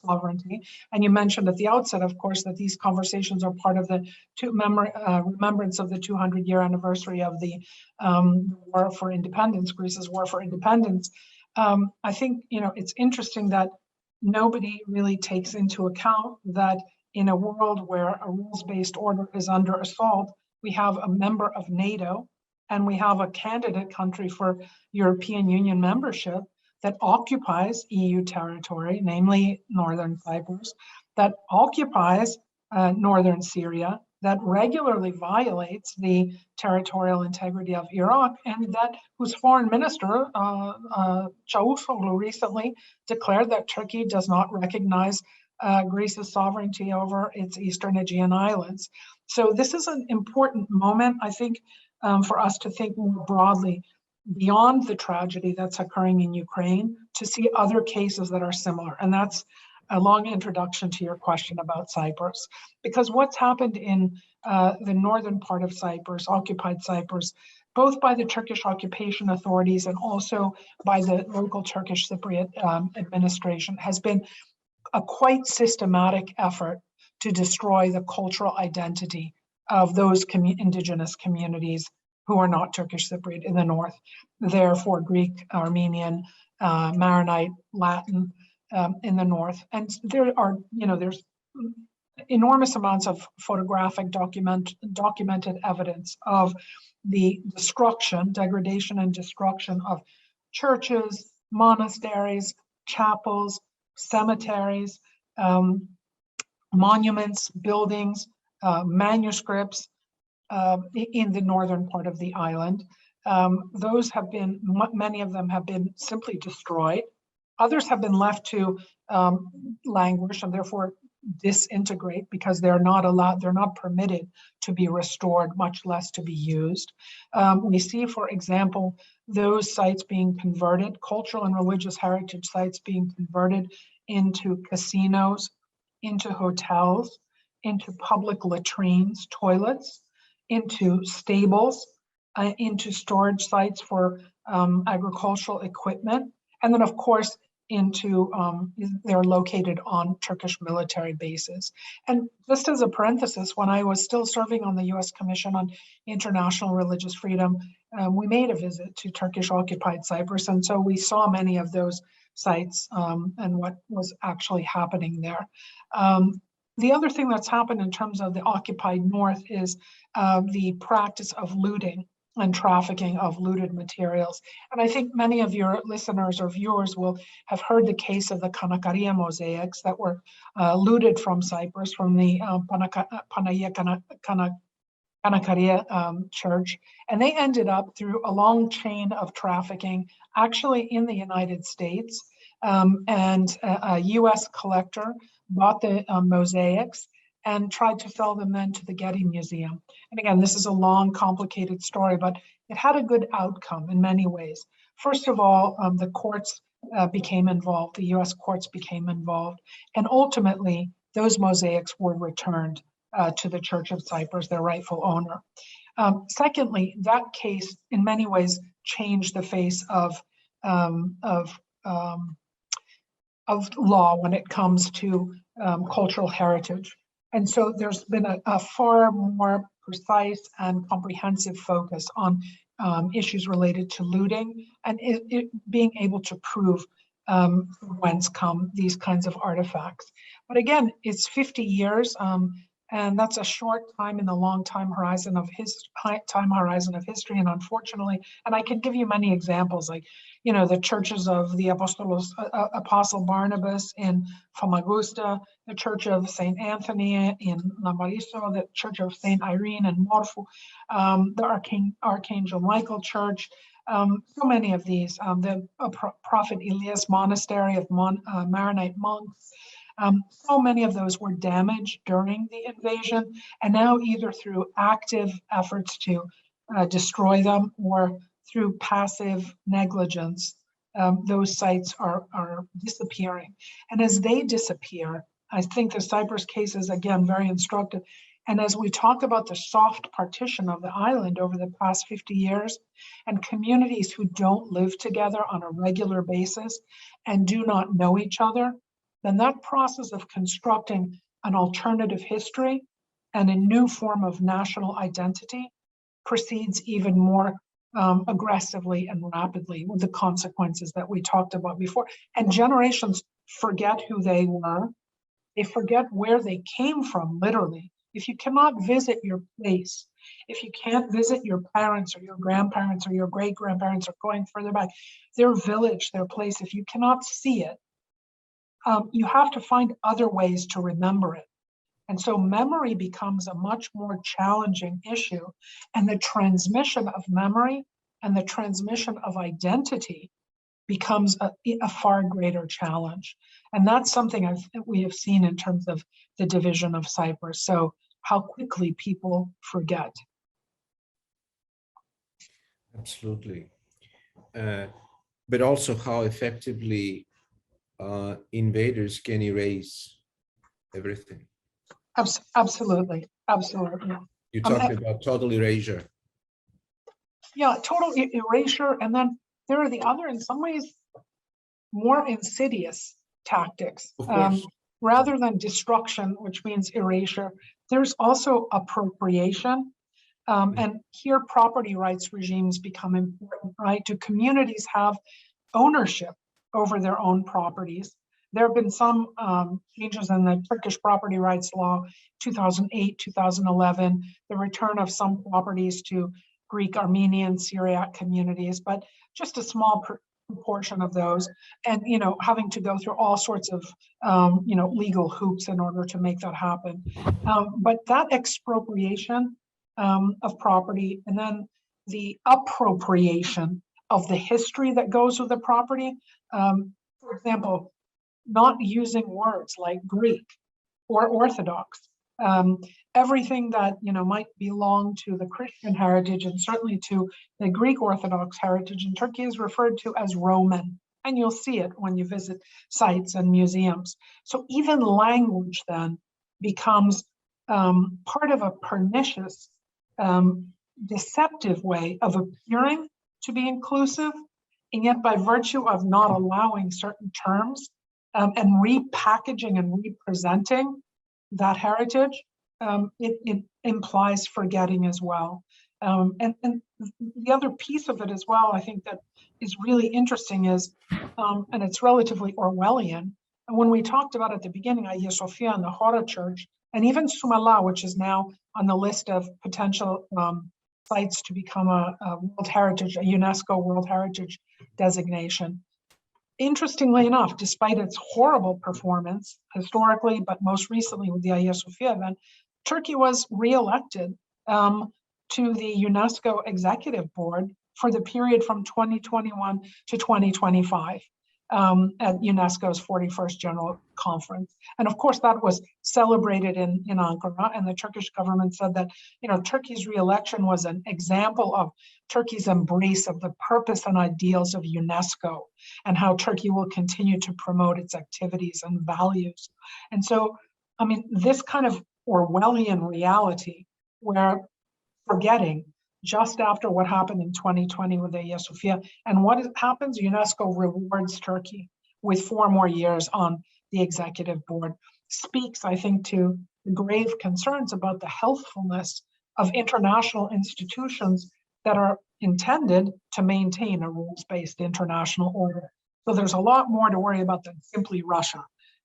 sovereignty. And you mentioned at the outset, of course, that these conversations are part of the remembrance of the 200-year anniversary of the War for Independence, Greece's War for Independence. I think, it's interesting that nobody really takes into account that in a world where a rules-based order is under assault, we have a member of NATO and we have a candidate country for European Union membership that occupies EU territory, namely Northern Cyprus, that occupies Northern Syria, that regularly violates the territorial integrity of Iraq, and that whose foreign minister, Çavuşoğlu, recently declared that Turkey does not recognize Greece's sovereignty over its Eastern Aegean islands. So this is an important moment, I think, for us to think more broadly beyond the tragedy that's occurring in Ukraine to see other cases that are similar. And that's a long introduction to your question about Cyprus. Because what's happened in the northern part of Cyprus, occupied Cyprus, both by the Turkish occupation authorities and also by the local Turkish Cypriot administration, has been a quite systematic effort to destroy the cultural identity of those indigenous communities who are not Turkish Cypriot in the north. Therefore, Greek, Armenian, Maronite, Latin in the north. And there are, there's enormous amounts of photographic documented evidence of the destruction, degradation and destruction of churches, monasteries, chapels, cemeteries, monuments, buildings, manuscripts in the northern part of the island. Those have been, many of them have been simply destroyed. Others have been left to languish and therefore disintegrate because they're not permitted to be restored, much less to be used. We see, for example, those sites being converted, cultural and religious heritage sites being converted into casinos, into hotels, into public latrines, toilets, into stables, into storage sites for agricultural equipment, and then of course into they're located on Turkish military bases. And just as a parenthesis, when I was still serving on the U.S. Commission on International Religious Freedom, we made a visit to Turkish occupied Cyprus, and so we saw many of those sites and what was actually happening there. The other thing that's happened in terms of the occupied North is the practice of looting and trafficking of looted materials. And I think many of your listeners or viewers will have heard the case of the Kanakaria mosaics that were looted from Cyprus, from the Kanakaria church. And they ended up through a long chain of trafficking, actually in the United States. And a US collector bought the mosaics and tried to sell them then to the Getty Museum. And again, this is a long, complicated story, but it had a good outcome in many ways. First of all, the courts became involved, the US courts became involved, and ultimately those mosaics were returned to the Church of Cyprus, their rightful owner. Secondly, that case in many ways changed the face of law when it comes to cultural heritage. And so there's been a far more precise and comprehensive focus on issues related to looting and it being able to prove whence come these kinds of artifacts. But again, it's 50 years, and that's a short time in the long time horizon of history. And unfortunately, and I can give you many examples, like, you know, the churches of the Apostle Barnabas in Famagusta, the Church of St. Anthony in Lamariso, the Church of St. Irene in Morfu, the Archangel Michael Church, so many of these, the Prophet Elias Monastery of Maronite monks. So many of those were damaged during the invasion, and now either through active efforts to destroy them or through passive negligence, those sites are disappearing. And as they disappear, I think the Cyprus case is again very instructive. And as we talk about the soft partition of the island over the past 50 years, and communities who don't live together on a regular basis and do not know each other, then that process of constructing an alternative history and a new form of national identity proceeds even more aggressively and rapidly, with the consequences that we talked about before. And generations forget who they were. They forget where they came from, literally. If you cannot visit your place, if you can't visit your parents or your grandparents or your great-grandparents or going further back, their village, their place, if you cannot see it, you have to find other ways to remember it. And so memory becomes a much more challenging issue, and the transmission of memory and the transmission of identity becomes a far greater challenge. And that's something we have seen in terms of the division of Cyprus. So how quickly people forget. Absolutely. But also how effectively invaders can erase everything. Absolutely, absolutely. You're talking about total erasure. Yeah, total erasure. And then there are the other, in some ways, more insidious tactics. Rather than destruction, which means erasure, there's also appropriation. And here property rights regimes become important, right? Do communities have ownership over their own properties? There have been some changes in the Turkish property rights law, 2008, 2011, the return of some properties to Greek, Armenian, Syriac communities, but just a small proportion of those, and having to go through all sorts of legal hoops in order to make that happen. But that expropriation of property, and then the appropriation of the history that goes with the property, for example, not using words like Greek or Orthodox. Everything that might belong to the Christian heritage and certainly to the Greek Orthodox heritage in Turkey is referred to as Roman, and you'll see it when you visit sites and museums. So even language then becomes part of a pernicious, deceptive way of appearing to be inclusive, and yet by virtue of not allowing certain terms and repackaging and representing that heritage, it implies forgetting as well. And the other piece of it as well, I think that is really interesting is, and it's relatively Orwellian, and when we talked about at the beginning, Hagia Sophia and the Hora Church, and even Sumela, which is now on the list of potential sites to become a World Heritage, a UNESCO World Heritage designation. Interestingly enough, despite its horrible performance historically, but most recently with the Hagia Sophia event, Turkey was re-elected to the UNESCO Executive Board for the period from 2021 to 2025 at UNESCO's 41st General Conference. And of course, that was celebrated in Ankara, and the Turkish government said that Turkey's re-election was an example of Turkey's embrace of the purpose and ideals of UNESCO and how Turkey will continue to promote its activities and values. And so, I mean, this kind of Orwellian reality where forgetting just after what happened in 2020 with Hagia Sophia, and what happens, UNESCO rewards Turkey with 4 more years on the executive board, speaks, I think, to the grave concerns about the healthfulness of international institutions that are intended to maintain a rules-based international order. So there's a lot more to worry about than simply Russia.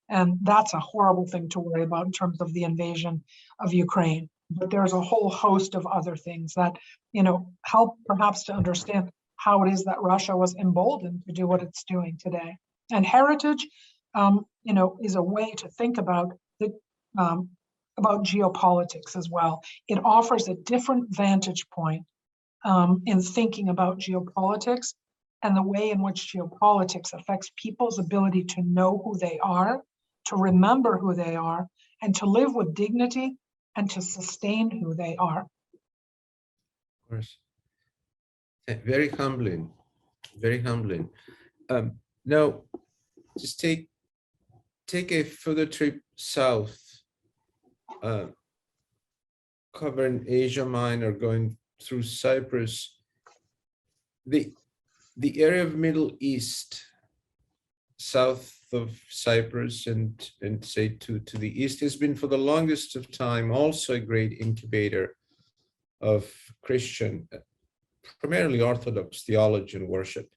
And that's a horrible thing to worry about in terms of the invasion of Ukraine. But there's a whole host of other things that, help perhaps to understand how it is that Russia was emboldened to do what it's doing today. And heritage, is a way to think about geopolitics as well. It offers a different vantage point in thinking about geopolitics and the way in which geopolitics affects people's ability to know who they are, to remember who they are, and to live with dignity and to sustain who they are. Of course. Very humbling, very humbling. Now, just take a further trip south, covering Asia Minor, going through Cyprus. The area of Middle East, south of Cyprus and say to the east, has been for the longest of time also a great incubator of Christian, primarily Orthodox theology and worship,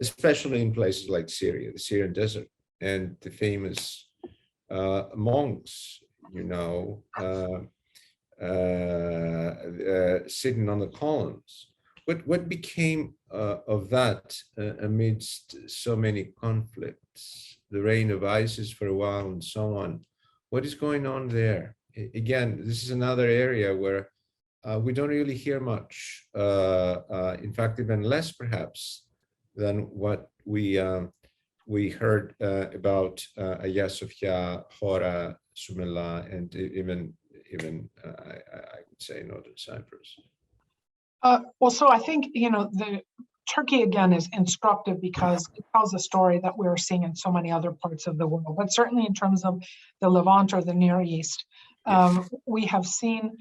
especially in places like Syria, the Syrian desert, and the famous monks, sitting on the columns. What became of that amidst so many conflicts, the reign of ISIS for a while and so on? What is going on there? Again, this is another area where we don't really hear much. In fact, even less perhaps than what we heard about Hagia Sophia, Hora, Sumela, and even I would say Northern Cyprus. Well, so I think, the Turkey again is instructive because it tells a story that we're seeing in so many other parts of the world, but certainly in terms of the Levant or the Near East, we have seen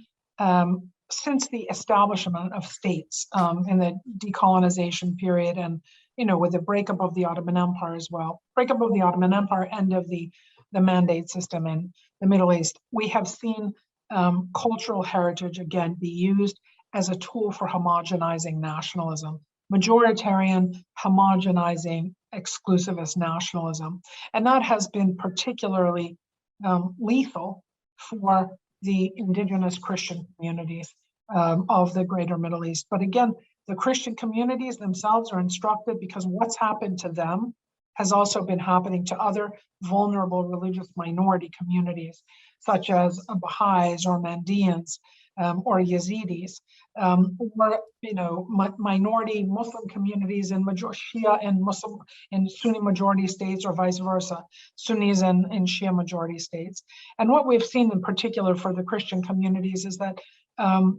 since the establishment of states in the decolonization period and, with the breakup of the Ottoman Empire as well, breakup of the Ottoman Empire, end of the mandate system in the Middle East, we have seen cultural heritage again be used as a tool for homogenizing nationalism, majoritarian, homogenizing, exclusivist nationalism. And that has been particularly lethal for the indigenous Christian communities of the greater Middle East. But again, the Christian communities themselves are instructed because what's happened to them has also been happening to other vulnerable religious minority communities, such as Baha'is or Mandeans, or Yazidis, or minority Muslim communities in Shia and Muslim in Sunni majority states, or vice versa, Sunnis in Shia majority states. And what we've seen in particular for the Christian communities is that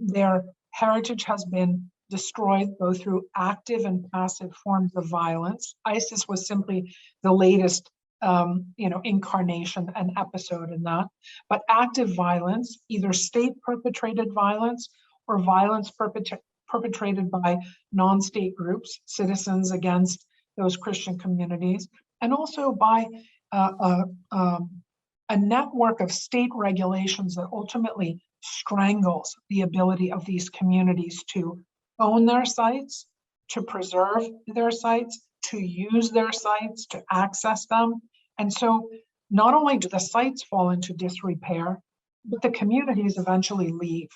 their heritage has been destroyed both through active and passive forms of violence. ISIS was simply the latest incarnation and episode in that. But active violence, either state perpetrated violence or violence perpetrated by non-state groups, citizens against those Christian communities, and also by a network of state regulations that ultimately strangles the ability of these communities to own their sites, to preserve their sites, to use their sites, to access them. And so not only do the sites fall into disrepair, but the communities eventually leave,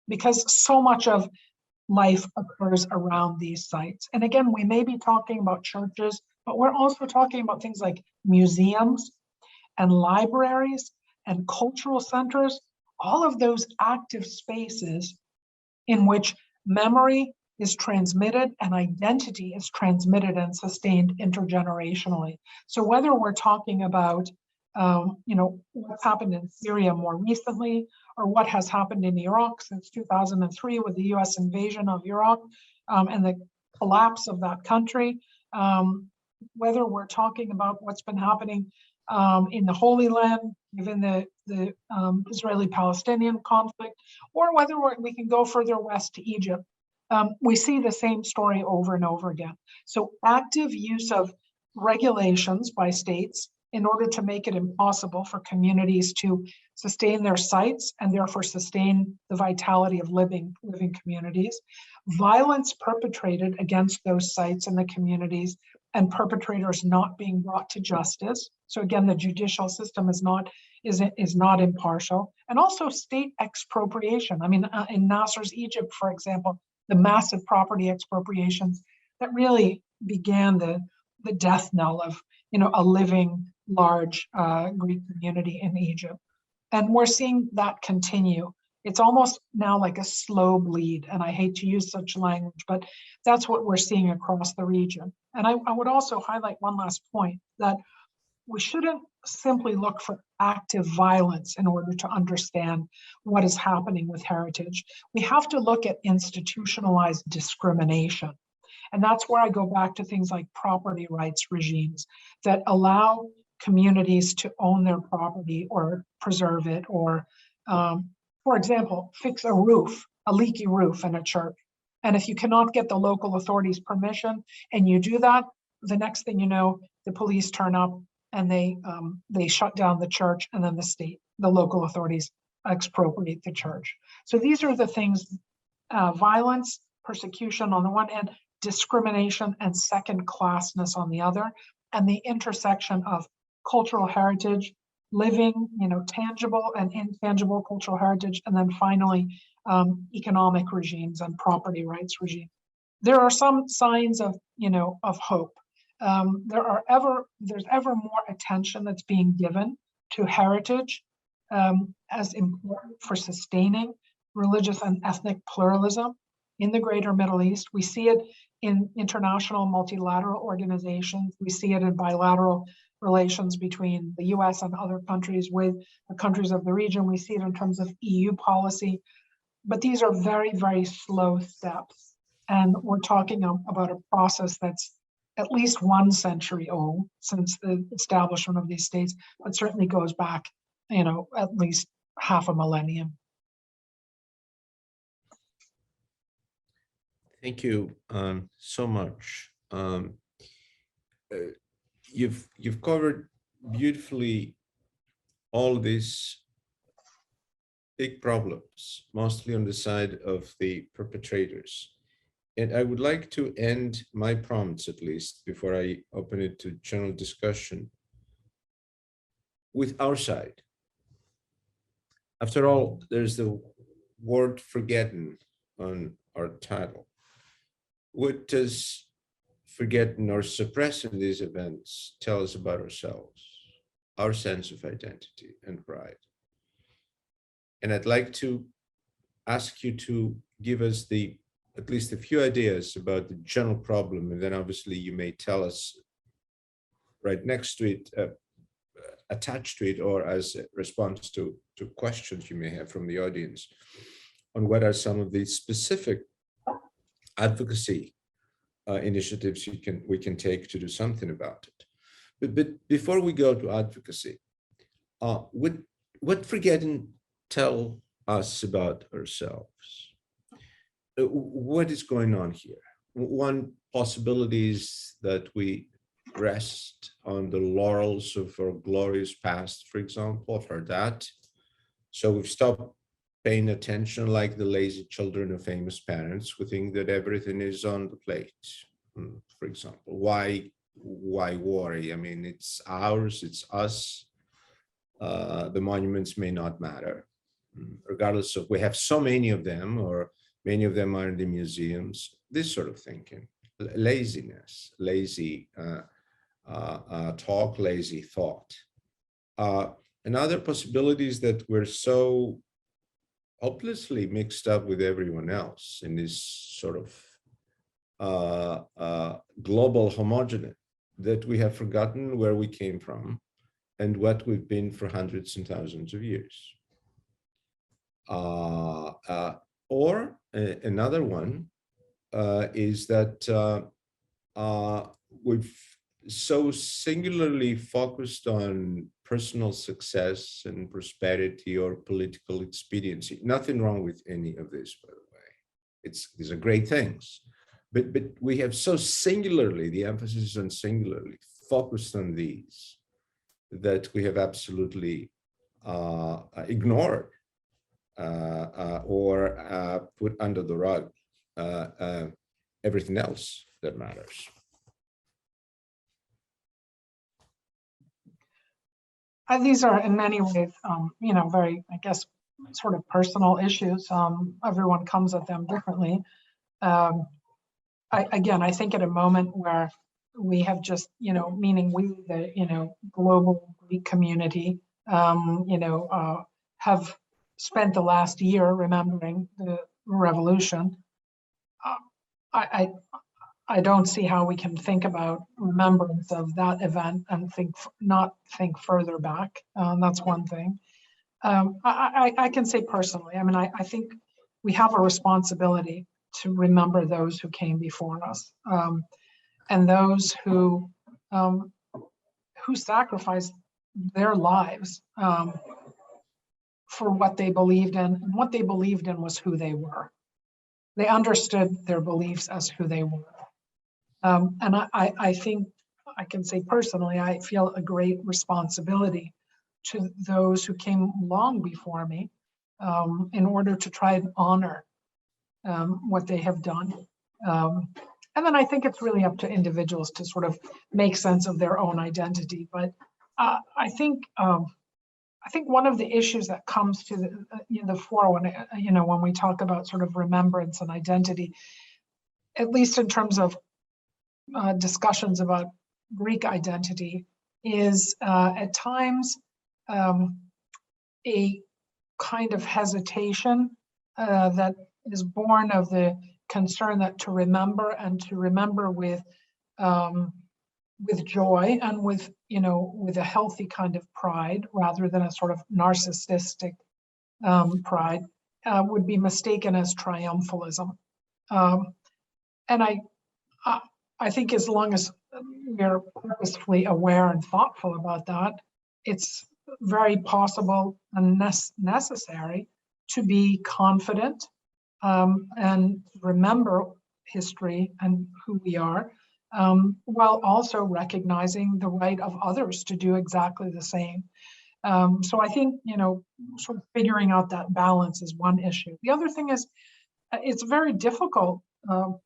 because so much of life occurs around these sites. And again, we may be talking about churches, but we're also talking about things like museums and libraries and cultural centers, all of those active spaces in which memory is transmitted and identity is transmitted and sustained intergenerationally. So whether we're talking about what's happened in Syria more recently, or what has happened in Iraq since 2003 with the US invasion of Iraq and the collapse of that country, whether we're talking about what's been happening in the Holy Land, given the Israeli-Palestinian conflict, or whether we can go further west to Egypt, we see the same story over and over again. So active use of regulations by states in order to make it impossible for communities to sustain their sites and therefore sustain the vitality of living communities. Violence perpetrated against those sites and the communities, and perpetrators not being brought to justice. So again, the judicial system is not impartial. And also state expropriation. I mean, in Nasser's Egypt, for example, the massive property expropriations that really began the death knell of a living large Greek community in Egypt. And we're seeing that continue. It's almost now like a slow bleed, and I hate to use such language, but that's what we're seeing across the region. And I would also highlight one last point, that we shouldn't simply look for active violence in order to understand what is happening with heritage. We have to look at institutionalized discrimination. And that's where I go back to things like property rights regimes that allow communities to own their property or preserve it, or, for example, fix a leaky roof in a church. And if you cannot get the local authorities' permission and you do that, the next thing you know, the police turn up and they shut down the church, and then the local authorities expropriate the church. So these are the things, violence, persecution on the one hand, discrimination and second-classness on the other, and the intersection of cultural heritage, living, tangible and intangible cultural heritage, and then finally, economic regimes and property rights regimes. There are some signs of hope. There's ever more attention that's being given to heritage as important for sustaining religious and ethnic pluralism in the greater Middle East. We see it in international multilateral organizations. We see it in bilateral relations between the US and other countries with the countries of the region. We see it in terms of EU policy. But these are very, very slow steps. And we're talking about a process that's at least 1 century old since the establishment of these states, but certainly goes back, at least half a millennium. Thank you so much. You've covered beautifully all these big problems, mostly on the side of the perpetrators. And I would like to end my prompts, at least, before I open it to general discussion, with our side. After all, there's the word forgotten on our title. What does forgetting or suppressing these events tell us about ourselves, our sense of identity and pride? And I'd like to ask you to give us at least a few ideas about the general problem, and then obviously you may tell us right next to it, attached to it, or as a response to questions you may have from the audience, on what are some of the specific advocacy initiatives we can take to do something about it. But before we go to advocacy, what forgetting tell us about ourselves? What is going on here? One possibility is that we rest on the laurels of our glorious past, for example, of our dad. So we've stopped paying attention like the lazy children of famous parents who think that everything is on the plate, for example. Why worry? I mean, it's ours, it's us. The monuments may not matter, regardless of, we have so many of them, or many of them are in the museums, this sort of thinking. Laziness, lazy talk, lazy thought. Another possibility is that we're so hopelessly mixed up with everyone else in this sort of global homogeneity that we have forgotten where we came from and what we've been for hundreds and thousands of years. Or another one is that we've so singularly focused on personal success and prosperity or political expediency. Nothing wrong with any of this, by the way. These are great things. But we have so singularly, the emphasis is on singularly, focused on these, that we have absolutely ignored or put under the rug everything else that matters. These are in many ways, very, I guess, sort of personal issues. Everyone comes at them differently. I think at a moment where we have just, meaning we, the, global Greek community, have spent the last year remembering the revolution. I don't see how we can think about remembrance of that event and not think further back. That's one thing. I can say personally, I think we have a responsibility to remember those who came before us, and those who sacrificed their lives for what they believed in. And what they believed in was who they were. They understood their beliefs as who they were. And I think I can say personally, I feel a great responsibility to those who came long before me in order to try and honor what they have done. And then I think it's really up to individuals to sort of make sense of their own identity. But I think one of the issues that comes to the fore when we talk about sort of remembrance and identity, at least in terms of discussions about Greek identity, is at times a kind of hesitation that is born of the concern that to remember with joy and with a healthy kind of pride rather than a sort of narcissistic pride would be mistaken as triumphalism. And I think as long as we're purposefully aware and thoughtful about that, it's very possible and necessary to be confident and remember history and who we are, while also recognizing the right of others to do exactly the same. So I think, sort of figuring out that balance is one issue. The other thing is, it's very difficult to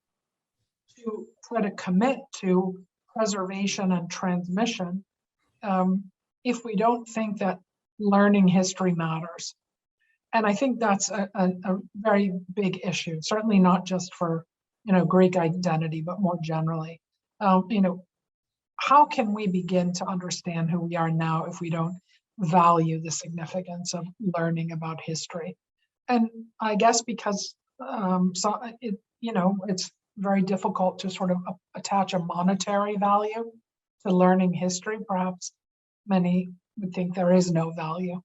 try to commit to preservation and transmission if we don't think that learning history matters. And I think that's a very big issue, certainly not just for, Greek identity, but more generally. How can we begin to understand who we are now if we don't value the significance of learning about history? And I guess because it's very difficult to sort of attach a monetary value to learning history. Perhaps many would think there is no value,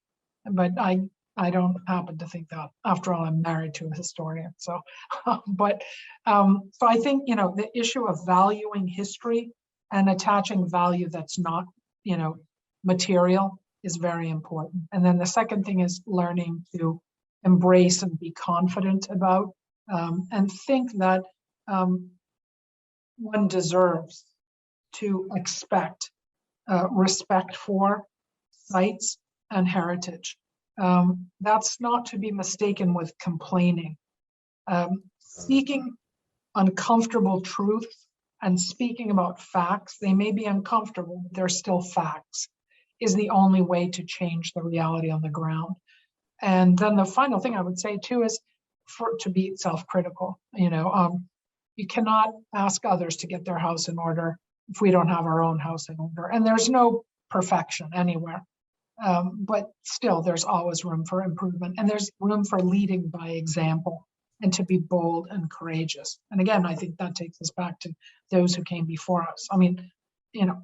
but I don't happen to think that. After all, I'm married to a historian. So, so I think, the issue of valuing history and attaching value that's not, material is very important. And then the second thing is learning to embrace and be confident about, and think that one deserves to expect respect for sites and heritage. That's not to be mistaken with complaining. Seeking uncomfortable truth and speaking about facts, they may be uncomfortable, but they're still facts, is the only way to change the reality on the ground. And then the final thing I would say too is to be self-critical. You cannot ask others to get their house in order if we don't have our own house in order. And there's no perfection anywhere. But still, there's always room for improvement, and there's room for leading by example and to be bold and courageous. And again, I think that takes us back to those who came before us. I mean,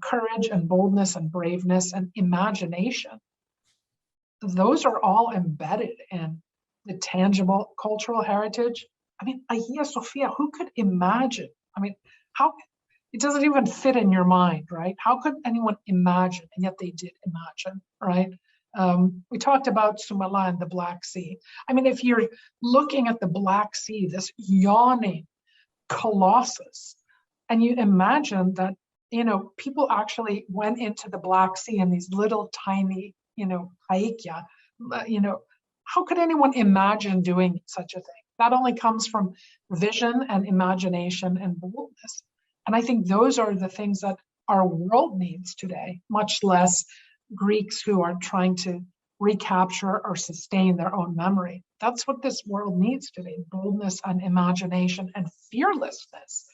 courage and boldness and braveness and imagination, those are all embedded in the tangible cultural heritage. I mean, Hagia Sophia, who could imagine? I mean, how? It doesn't even fit in your mind, right? How could anyone imagine? And yet they did imagine, right? We talked about Sumala and the Black Sea. I mean, if you're looking at the Black Sea, this yawning colossus, and you imagine that, people actually went into the Black Sea in these little tiny, Hagia, how could anyone imagine doing such a thing? That only comes from vision and imagination and boldness. And I think those are the things that our world needs today, much less Greeks who are trying to recapture or sustain their own memory. That's what this world needs today: boldness and imagination and fearlessness,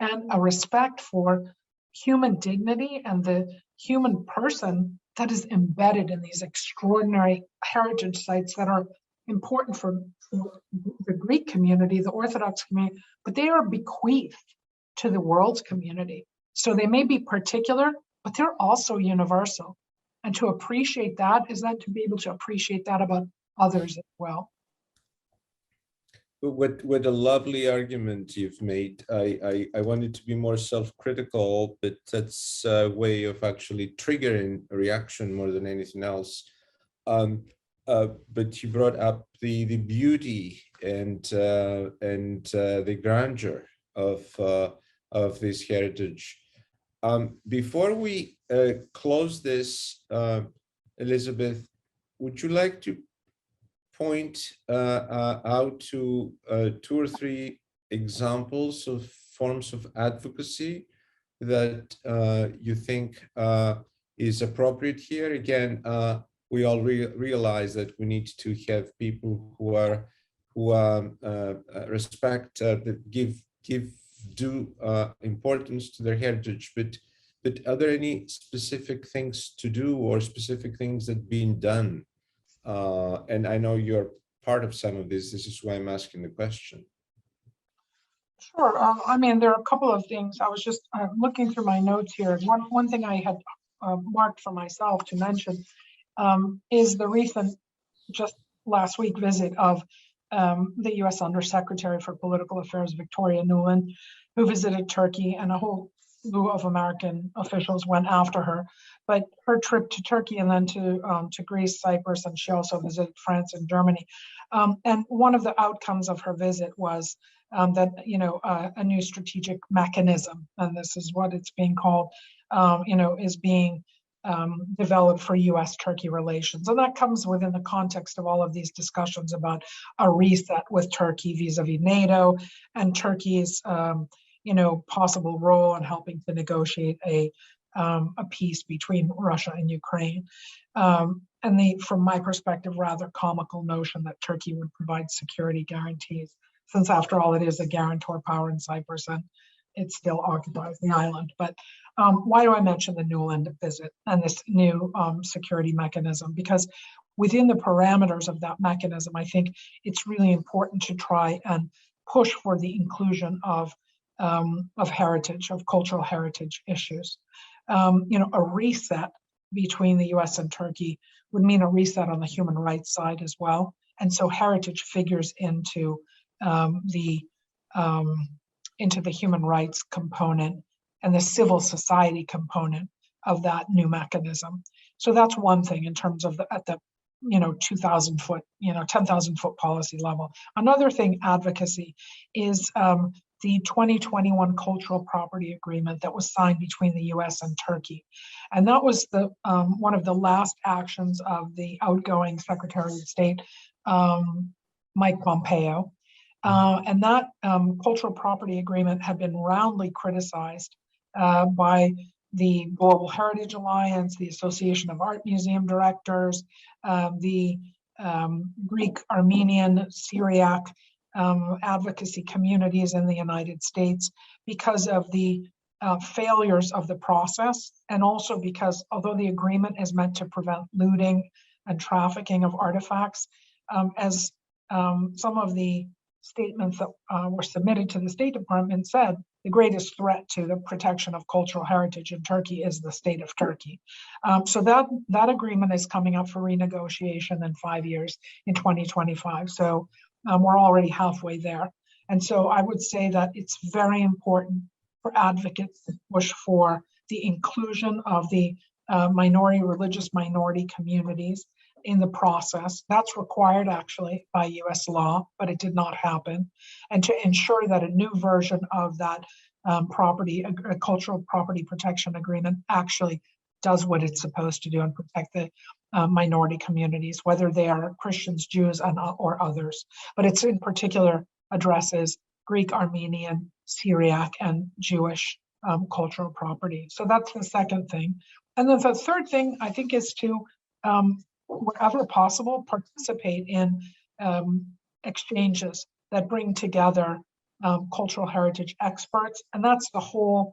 and a respect for human dignity and the human person that is embedded in these extraordinary heritage sites that are important for the Greek community, the Orthodox community, but they are bequeathed to the world's community. So they may be particular, but they're also universal. And to appreciate that is that to be able to appreciate that about others as well. What a lovely argument you've made. I wanted to be more self-critical, but that's a way of actually triggering a reaction more than anything else. But you brought up the beauty and the grandeur of this heritage. Before we close this, Elizabeth, would you like to point out to 2 or 3 examples of forms of advocacy that you think is appropriate here? Again, we all realize that we need to have people who respect, that give due importance to their heritage, but are there any specific things to do or specific things that being done? And I know you're part of some of this. This is why I'm asking the question. Sure. I mean, there are a couple of things. I was just looking through my notes here. One thing I had marked for myself to mention is the recent, just last week, visit of the U.S. Undersecretary for Political Affairs, Victoria Nuland, who visited Turkey, and a whole slew of American officials went after her. But her trip to Turkey and then to Greece, Cyprus, and she also visited France and Germany. And one of the outcomes of her visit was that a new strategic mechanism, and this is what it's being called, is being developed for U.S.-Turkey relations. And that comes within the context of all of these discussions about a reset with Turkey vis-a-vis NATO and Turkey's possible role in helping to negotiate a peace between Russia and Ukraine. And from my perspective, rather comical notion that Turkey would provide security guarantees, since after all, it is a guarantor power in Cyprus and it still occupies the island. But why do I mention the Newland visit and this new security mechanism? Because within the parameters of that mechanism, I think it's really important to try and push for the inclusion of heritage, of cultural heritage issues. A reset between the US and Turkey would mean a reset on the human rights side as well. And so heritage figures into the human rights component and the civil society component of that new mechanism. So that's one thing in terms of at the 2,000 foot, 10,000 foot policy level. Another thing, advocacy, is the 2021 Cultural Property Agreement that was signed between the US and Turkey. And that was the one of the last actions of the outgoing Secretary of State, Mike Pompeo. And that Cultural Property Agreement had been roundly criticized by the Global Heritage Alliance, the Association of Art Museum Directors, the Greek, Armenian, Syriac advocacy communities in the United States, because of the failures of the process, and also because although the agreement is meant to prevent looting and trafficking of artifacts, as some of the statements that were submitted to the State Department said, the greatest threat to the protection of cultural heritage in Turkey is the state of Turkey. So that agreement is coming up for renegotiation in 5 years in 2025. So we're already halfway there. And so I would say that it's very important for advocates to push for the inclusion of the religious minority communities in the process. That's required actually by US law, but it did not happen. And to ensure that a new version of that cultural property protection agreement actually does what it's supposed to do and protect the minority communities, whether they are Christians, Jews, or others. But it's in particular addresses Greek, Armenian, Syriac, and Jewish cultural property. So that's the second thing. And then the third thing I think is to, wherever possible, participate in exchanges that bring together cultural heritage experts. And that's the whole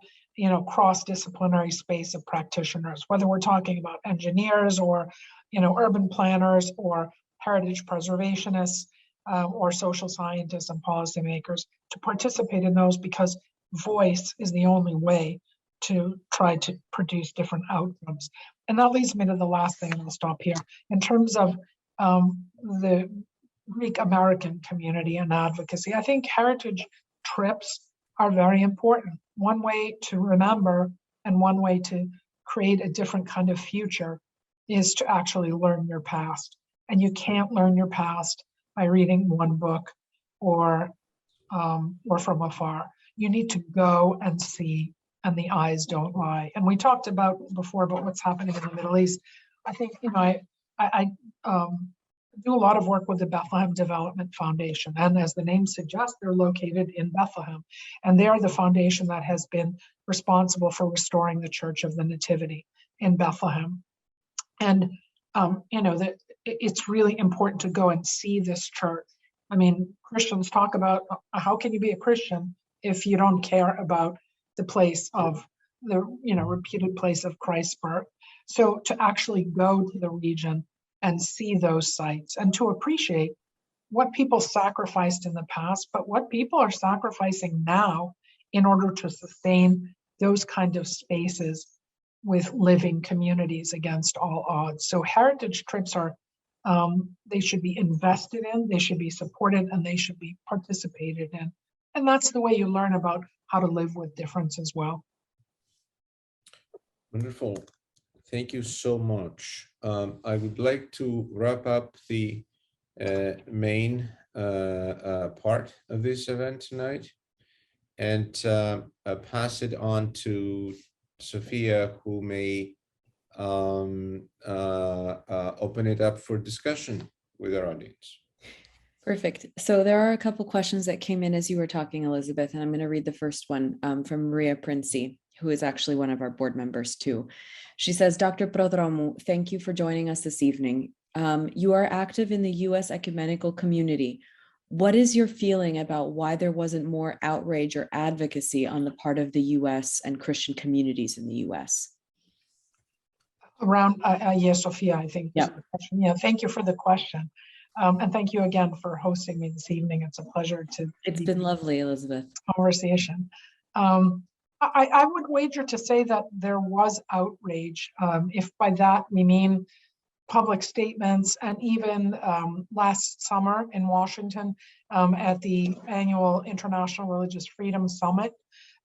cross-disciplinary space of practitioners, whether we're talking about engineers or urban planners or heritage preservationists or social scientists and policymakers, to participate in those, because voice is the only way to try to produce different outcomes. And that leads me to the last thing, and I'll stop here. In terms of the Greek American community and advocacy, I think heritage trips are very important. One way to remember and one way to create a different kind of future is to actually learn your past. And you can't learn your past by reading one book or from afar. You need to go and see, and the eyes don't lie. And we talked about before about what's happening in the Middle East. I think, I do a lot of work with the Bethlehem Development Foundation. And as the name suggests, they're located in Bethlehem. And they are the foundation that has been responsible for restoring the Church of the Nativity in Bethlehem. And, it's really important to go and see this church. I mean, Christians talk about how can you be a Christian if you don't care about the place of the, reputed place of Christ's birth. So to actually go to the region and see those sites and to appreciate what people sacrificed in the past, but what people are sacrificing now in order to sustain those kind of spaces with living communities against all odds. So heritage trips are, they should be invested in, they should be supported, and they should be participated in. And that's the way you learn about how to live with difference as well. Wonderful. Thank you so much. I would like to wrap up the main part of this event tonight and pass it on to Sophia, who may open it up for discussion with our audience. Perfect. So there are a couple questions that came in as you were talking, Elizabeth, and I'm going to read the first one from Maria Princi, who is actually one of our board members too. She says, Dr. Prodromou, thank you for joining us this evening. You are active in the U.S. ecumenical community. What is your feeling about why there wasn't more outrage or advocacy on the part of the US and Christian communities in the US? Around, yes, Sophia, I think. Yeah. Yeah, thank you for the question. And thank you again for hosting me this evening. It's a pleasure to It's be been lovely, Elizabeth. conversation. I would wager to say that there was outrage. If by that we mean public statements, and even last summer in Washington at the annual International Religious Freedom Summit,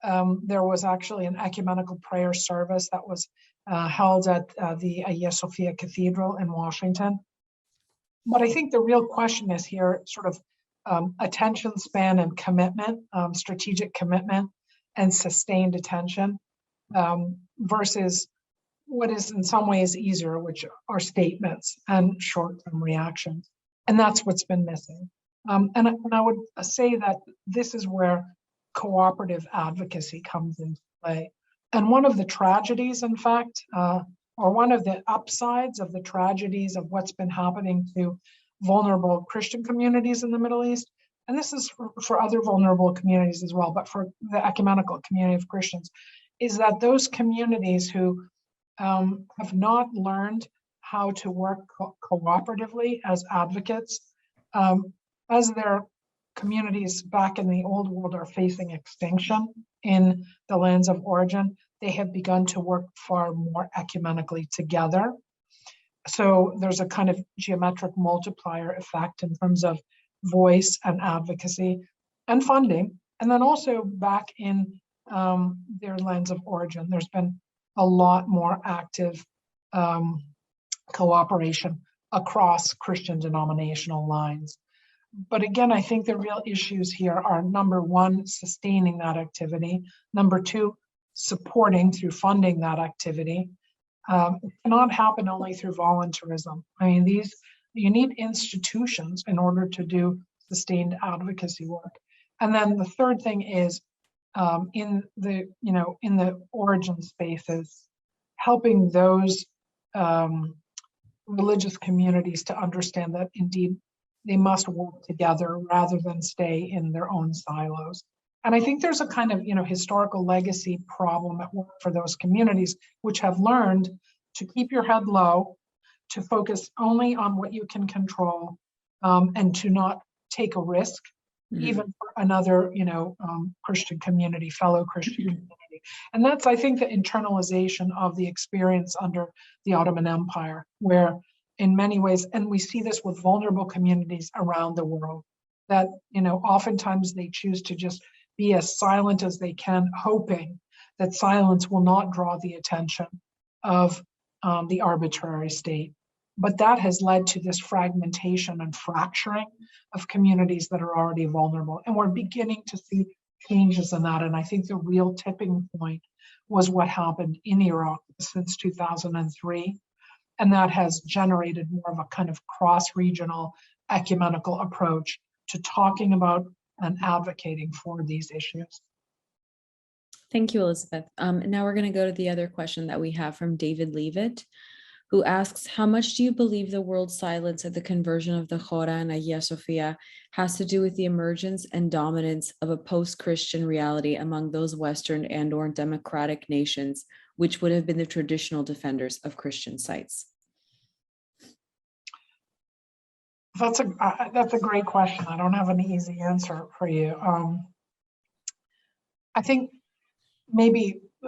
there was actually an ecumenical prayer service that was held at the Hagia Sophia Cathedral in Washington. But I think the real question is here sort of attention span and commitment, strategic commitment and sustained attention versus what is in some ways easier, which are statements and short-term reactions. And that's what's been missing. And I would say that this is where cooperative advocacy comes into play. And one of the tragedies, in fact, or one of the upsides of the tragedies of what's been happening to vulnerable Christian communities in the Middle East, and this is for other vulnerable communities as well, but for the ecumenical community of Christians, is that those communities who have not learned how to work cooperatively as advocates, as their communities back in the old world are facing extinction in the lands of origin, they have begun to work far more ecumenically together. So there's a kind of geometric multiplier effect in terms of voice and advocacy and funding. And then also back in their lands of origin, there's been a lot more active cooperation across Christian denominational lines. But again, I think the real issues here are, number one, sustaining that activity. Number two, supporting through funding that activity. It cannot happen only through voluntarism. I mean, you need institutions in order to do sustained advocacy work. And then the third thing is in the origin spaces, helping those religious communities to understand that indeed they must work together rather than stay in their own silos. And I think there's a kind of historical legacy problem at work for those communities, which have learned to keep your head low, to focus only on what you can control, and to not take a risk, even for another Christian community, fellow Christian community. And that's, I think, the internalization of the experience under the Ottoman Empire, where in many ways, and we see this with vulnerable communities around the world, that oftentimes they choose to just be as silent as they can, hoping that silence will not draw the attention of the arbitrary state. But that has led to this fragmentation and fracturing of communities that are already vulnerable. And we're beginning to see changes in that. And I think the real tipping point was what happened in Iraq since 2003. And that has generated more of a kind of cross-regional ecumenical approach to talking about and advocating for these issues. Thank you, Elizabeth. Now we're going to go to the other question that we have from David Leavitt, who asks, how much do you believe the world's silence at the conversion of the Hagia and Hagia Sophia has to do with the emergence and dominance of a post-Christian reality among those Western and or democratic nations, which would have been the traditional defenders of Christian sites? That's a great question. I don't have an easy answer for you. I think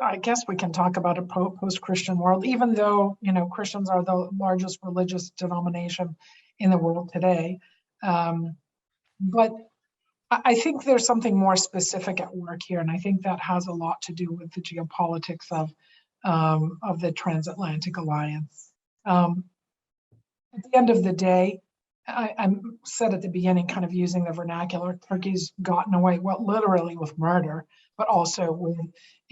I guess we can talk about a post-Christian world, even though Christians are the largest religious denomination in the world today. But I think there's something more specific at work here, and I think that has a lot to do with the geopolitics of the transatlantic alliance. At the end of the day, I said at the beginning, kind of using the vernacular, Turkey's gotten away, well, literally with murder, but also with,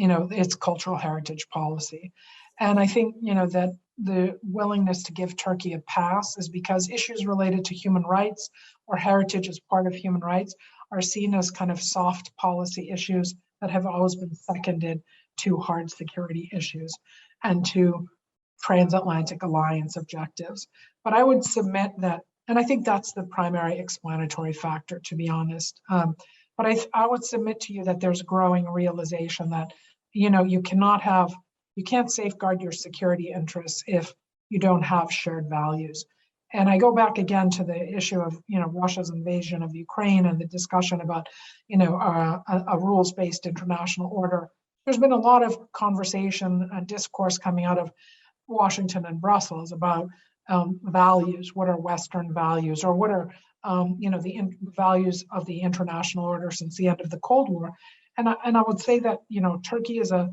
its cultural heritage policy. And I think, that the willingness to give Turkey a pass is because issues related to human rights or heritage as part of human rights are seen as kind of soft policy issues that have always been seconded to hard security issues and to transatlantic alliance objectives. But I would submit that And I think that's the primary explanatory factor, to be honest. But I would submit to you that there's growing realization that, you can't safeguard your security interests if you don't have shared values. And I go back again to the issue of, Russia's invasion of Ukraine and the discussion about, a rules-based international order. There's been a lot of conversation and discourse coming out of Washington and Brussels about values. What are Western values, or what are the values of the international order since the end of the Cold War? And I would say that Turkey is a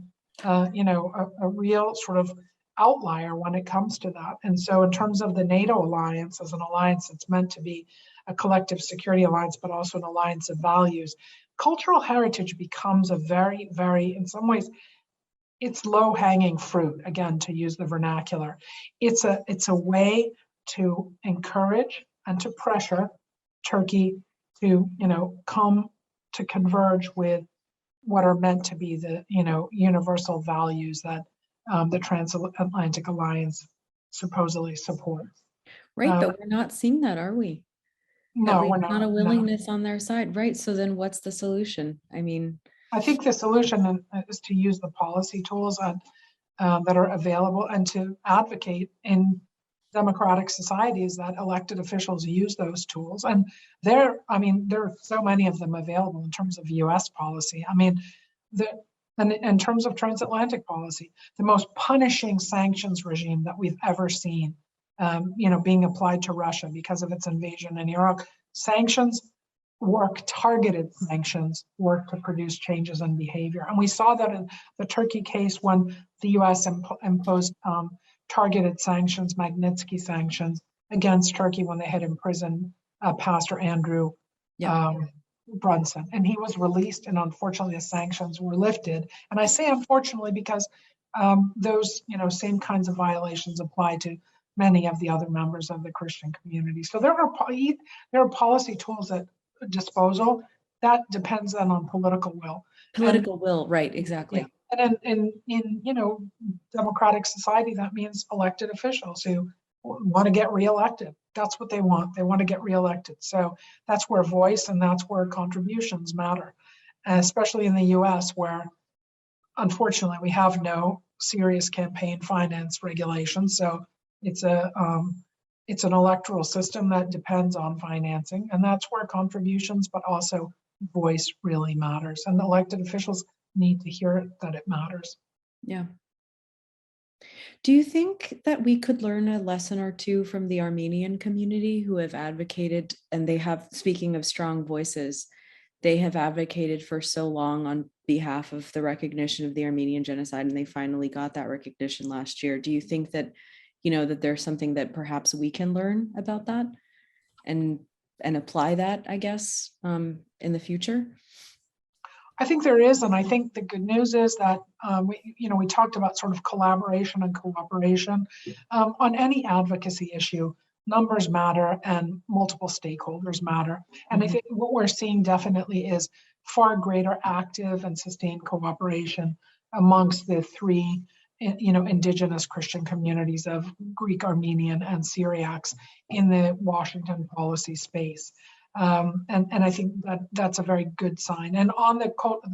real sort of outlier when it comes to that. And so in terms of the NATO alliance as an alliance that's meant to be a collective security alliance, but also an alliance of values, cultural heritage becomes a very, very, in some ways, it's low-hanging fruit, again, to use the vernacular. It's a way to encourage and to pressure Turkey to, come to converge with what are meant to be the, universal values that the Transatlantic Alliance supposedly supports. Right, but we're not seeing that, are we? No, we're not. Not a willingness on their side, right? So then what's the solution? I mean, I think the solution is to use the policy tools that are available and to advocate in democratic societies that elected officials use those tools. And there are so many of them available in terms of US policy. And in terms of transatlantic policy, the most punishing sanctions regime that we've ever seen, being applied to Russia because of its invasion in Iraq. Sanctions work, targeted sanctions work to produce changes in behavior. And we saw that in the Turkey case when the US imposed targeted sanctions, Magnitsky sanctions, against Turkey when they had imprisoned Pastor Andrew Brunson. And he was released, and unfortunately the sanctions were lifted. And I say unfortunately because those same kinds of violations apply to many of the other members of the Christian community. So there are policy tools at disposal. That depends then on political will. Will, right, exactly. Yeah. And in democratic society, that means elected officials who want to get reelected. That's what they want. They want to get reelected. So that's where voice and that's where contributions matter, especially in the US, where unfortunately we have no serious campaign finance regulations. So it's an electoral system that depends on financing, and that's where contributions, but also voice really matters. And the elected officials need to hear it, that it matters. Yeah. Do you think that we could learn a lesson or two from the Armenian community who have advocated, and they have, speaking of strong voices, they have advocated for so long on behalf of the recognition of the Armenian genocide, and they finally got that recognition last year. Do you think that, that there's something that perhaps we can learn about that and apply that, I guess, in the future? I think there is, and I think the good news is that we talked about sort of collaboration and cooperation on any advocacy issue. Numbers matter and multiple stakeholders matter. And I think what we're seeing definitely is far greater active and sustained cooperation amongst the three indigenous Christian communities of Greek, Armenian, and Syriacs in the Washington policy space. And I think that's a very good sign. And on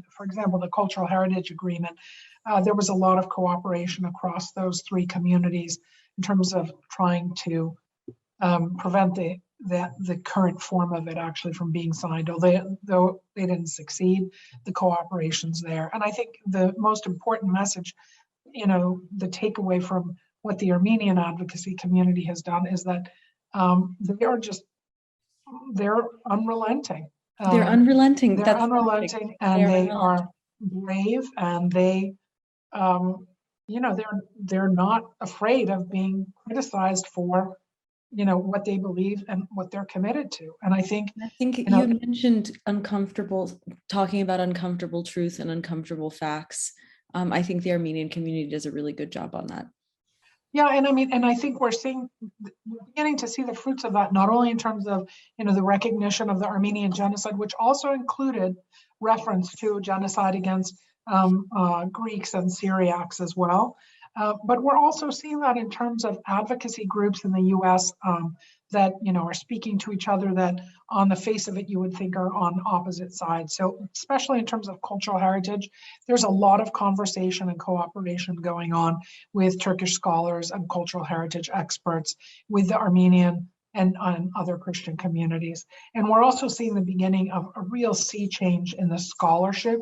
for example, the Cultural Heritage Agreement, there was a lot of cooperation across those three communities in terms of trying to prevent the current form of it actually from being signed. Though they didn't succeed, the cooperation's there. And I think the most important message, the takeaway from what the Armenian advocacy community has done is that they're unrelenting. They're unrelenting. They're unrelenting, and they are brave, and they, they're not afraid of being criticized for, what they believe and what they're committed to. And I think you mentioned talking about uncomfortable truth and uncomfortable facts. I think the Armenian community does a really good job on that. Yeah, and I think we're beginning to see the fruits of that, not only in terms of, the recognition of the Armenian genocide, which also included reference to genocide against Greeks and Syriacs as well. But we're also seeing that in terms of advocacy groups in the US that are speaking to each other, that on the face of it you would think are on opposite sides. So especially in terms of cultural heritage, there's a lot of conversation and cooperation going on with Turkish scholars and cultural heritage experts, with the Armenian and other Christian communities. And we're also seeing the beginning of a real sea change in the scholarship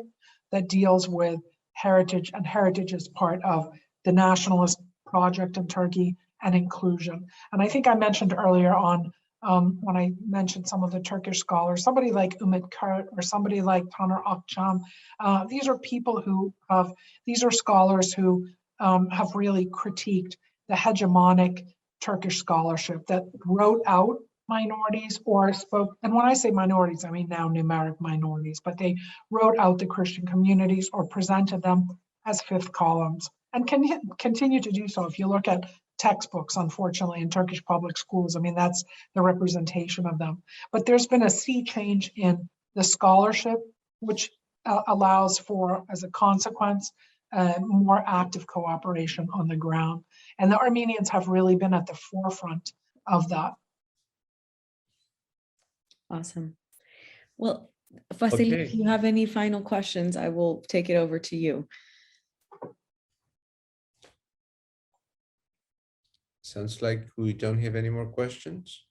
that deals with heritage, and heritage is part of the nationalist project in Turkey and inclusion. And I think I mentioned earlier on, when I mentioned some of the Turkish scholars, somebody like Ümit Kurt or somebody like Taner Akçam, these are people who these are scholars who have really critiqued the hegemonic Turkish scholarship that wrote out minorities or spoke, and when I say minorities, I mean now numeric minorities, but they wrote out the Christian communities or presented them as fifth columns, and can continue to do so. If you look at textbooks, unfortunately, in Turkish public schools, I mean, that's the representation of them. But there's been a sea change in the scholarship, which allows for, as a consequence, more active cooperation on the ground. And the Armenians have really been at the forefront of that. Awesome. Well, Vasily, if you have any final questions, I will take it over to you. Sounds like we don't have any more questions.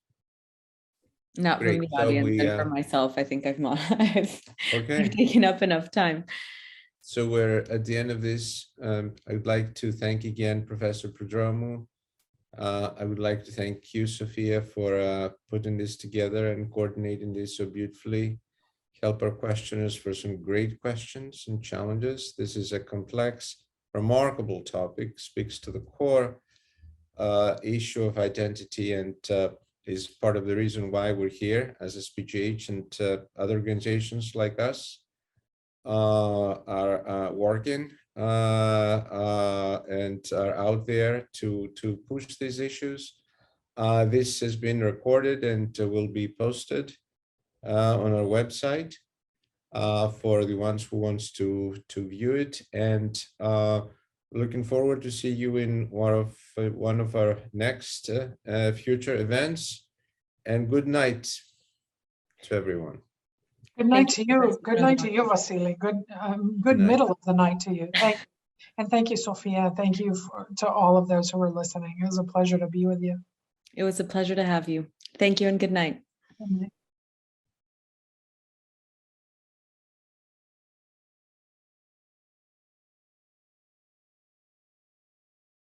Not from the audience, and for myself, I think I've taken up enough time. So we're at the end of this. I'd like to thank again Professor Prodromou. I would like to thank you, Sophia, for putting this together and coordinating this so beautifully. Help our questioners for some great questions and challenges. This is a complex, remarkable topic, speaks to the core issue of identity, and is part of the reason why we're here as SPGH and other organizations like us are working and are out there to push these issues. This has been recorded and will be posted on our website for the ones who wants to view it, and looking forward to see you in one of our next future events. And good night to everyone. Good night to you. Good night to you, Vasily. Good middle of the night to you. Thank you, Sophia. Thank you to all of those who are listening. It was a pleasure to be with you. It was a pleasure to have you. Thank you and good night. Good night.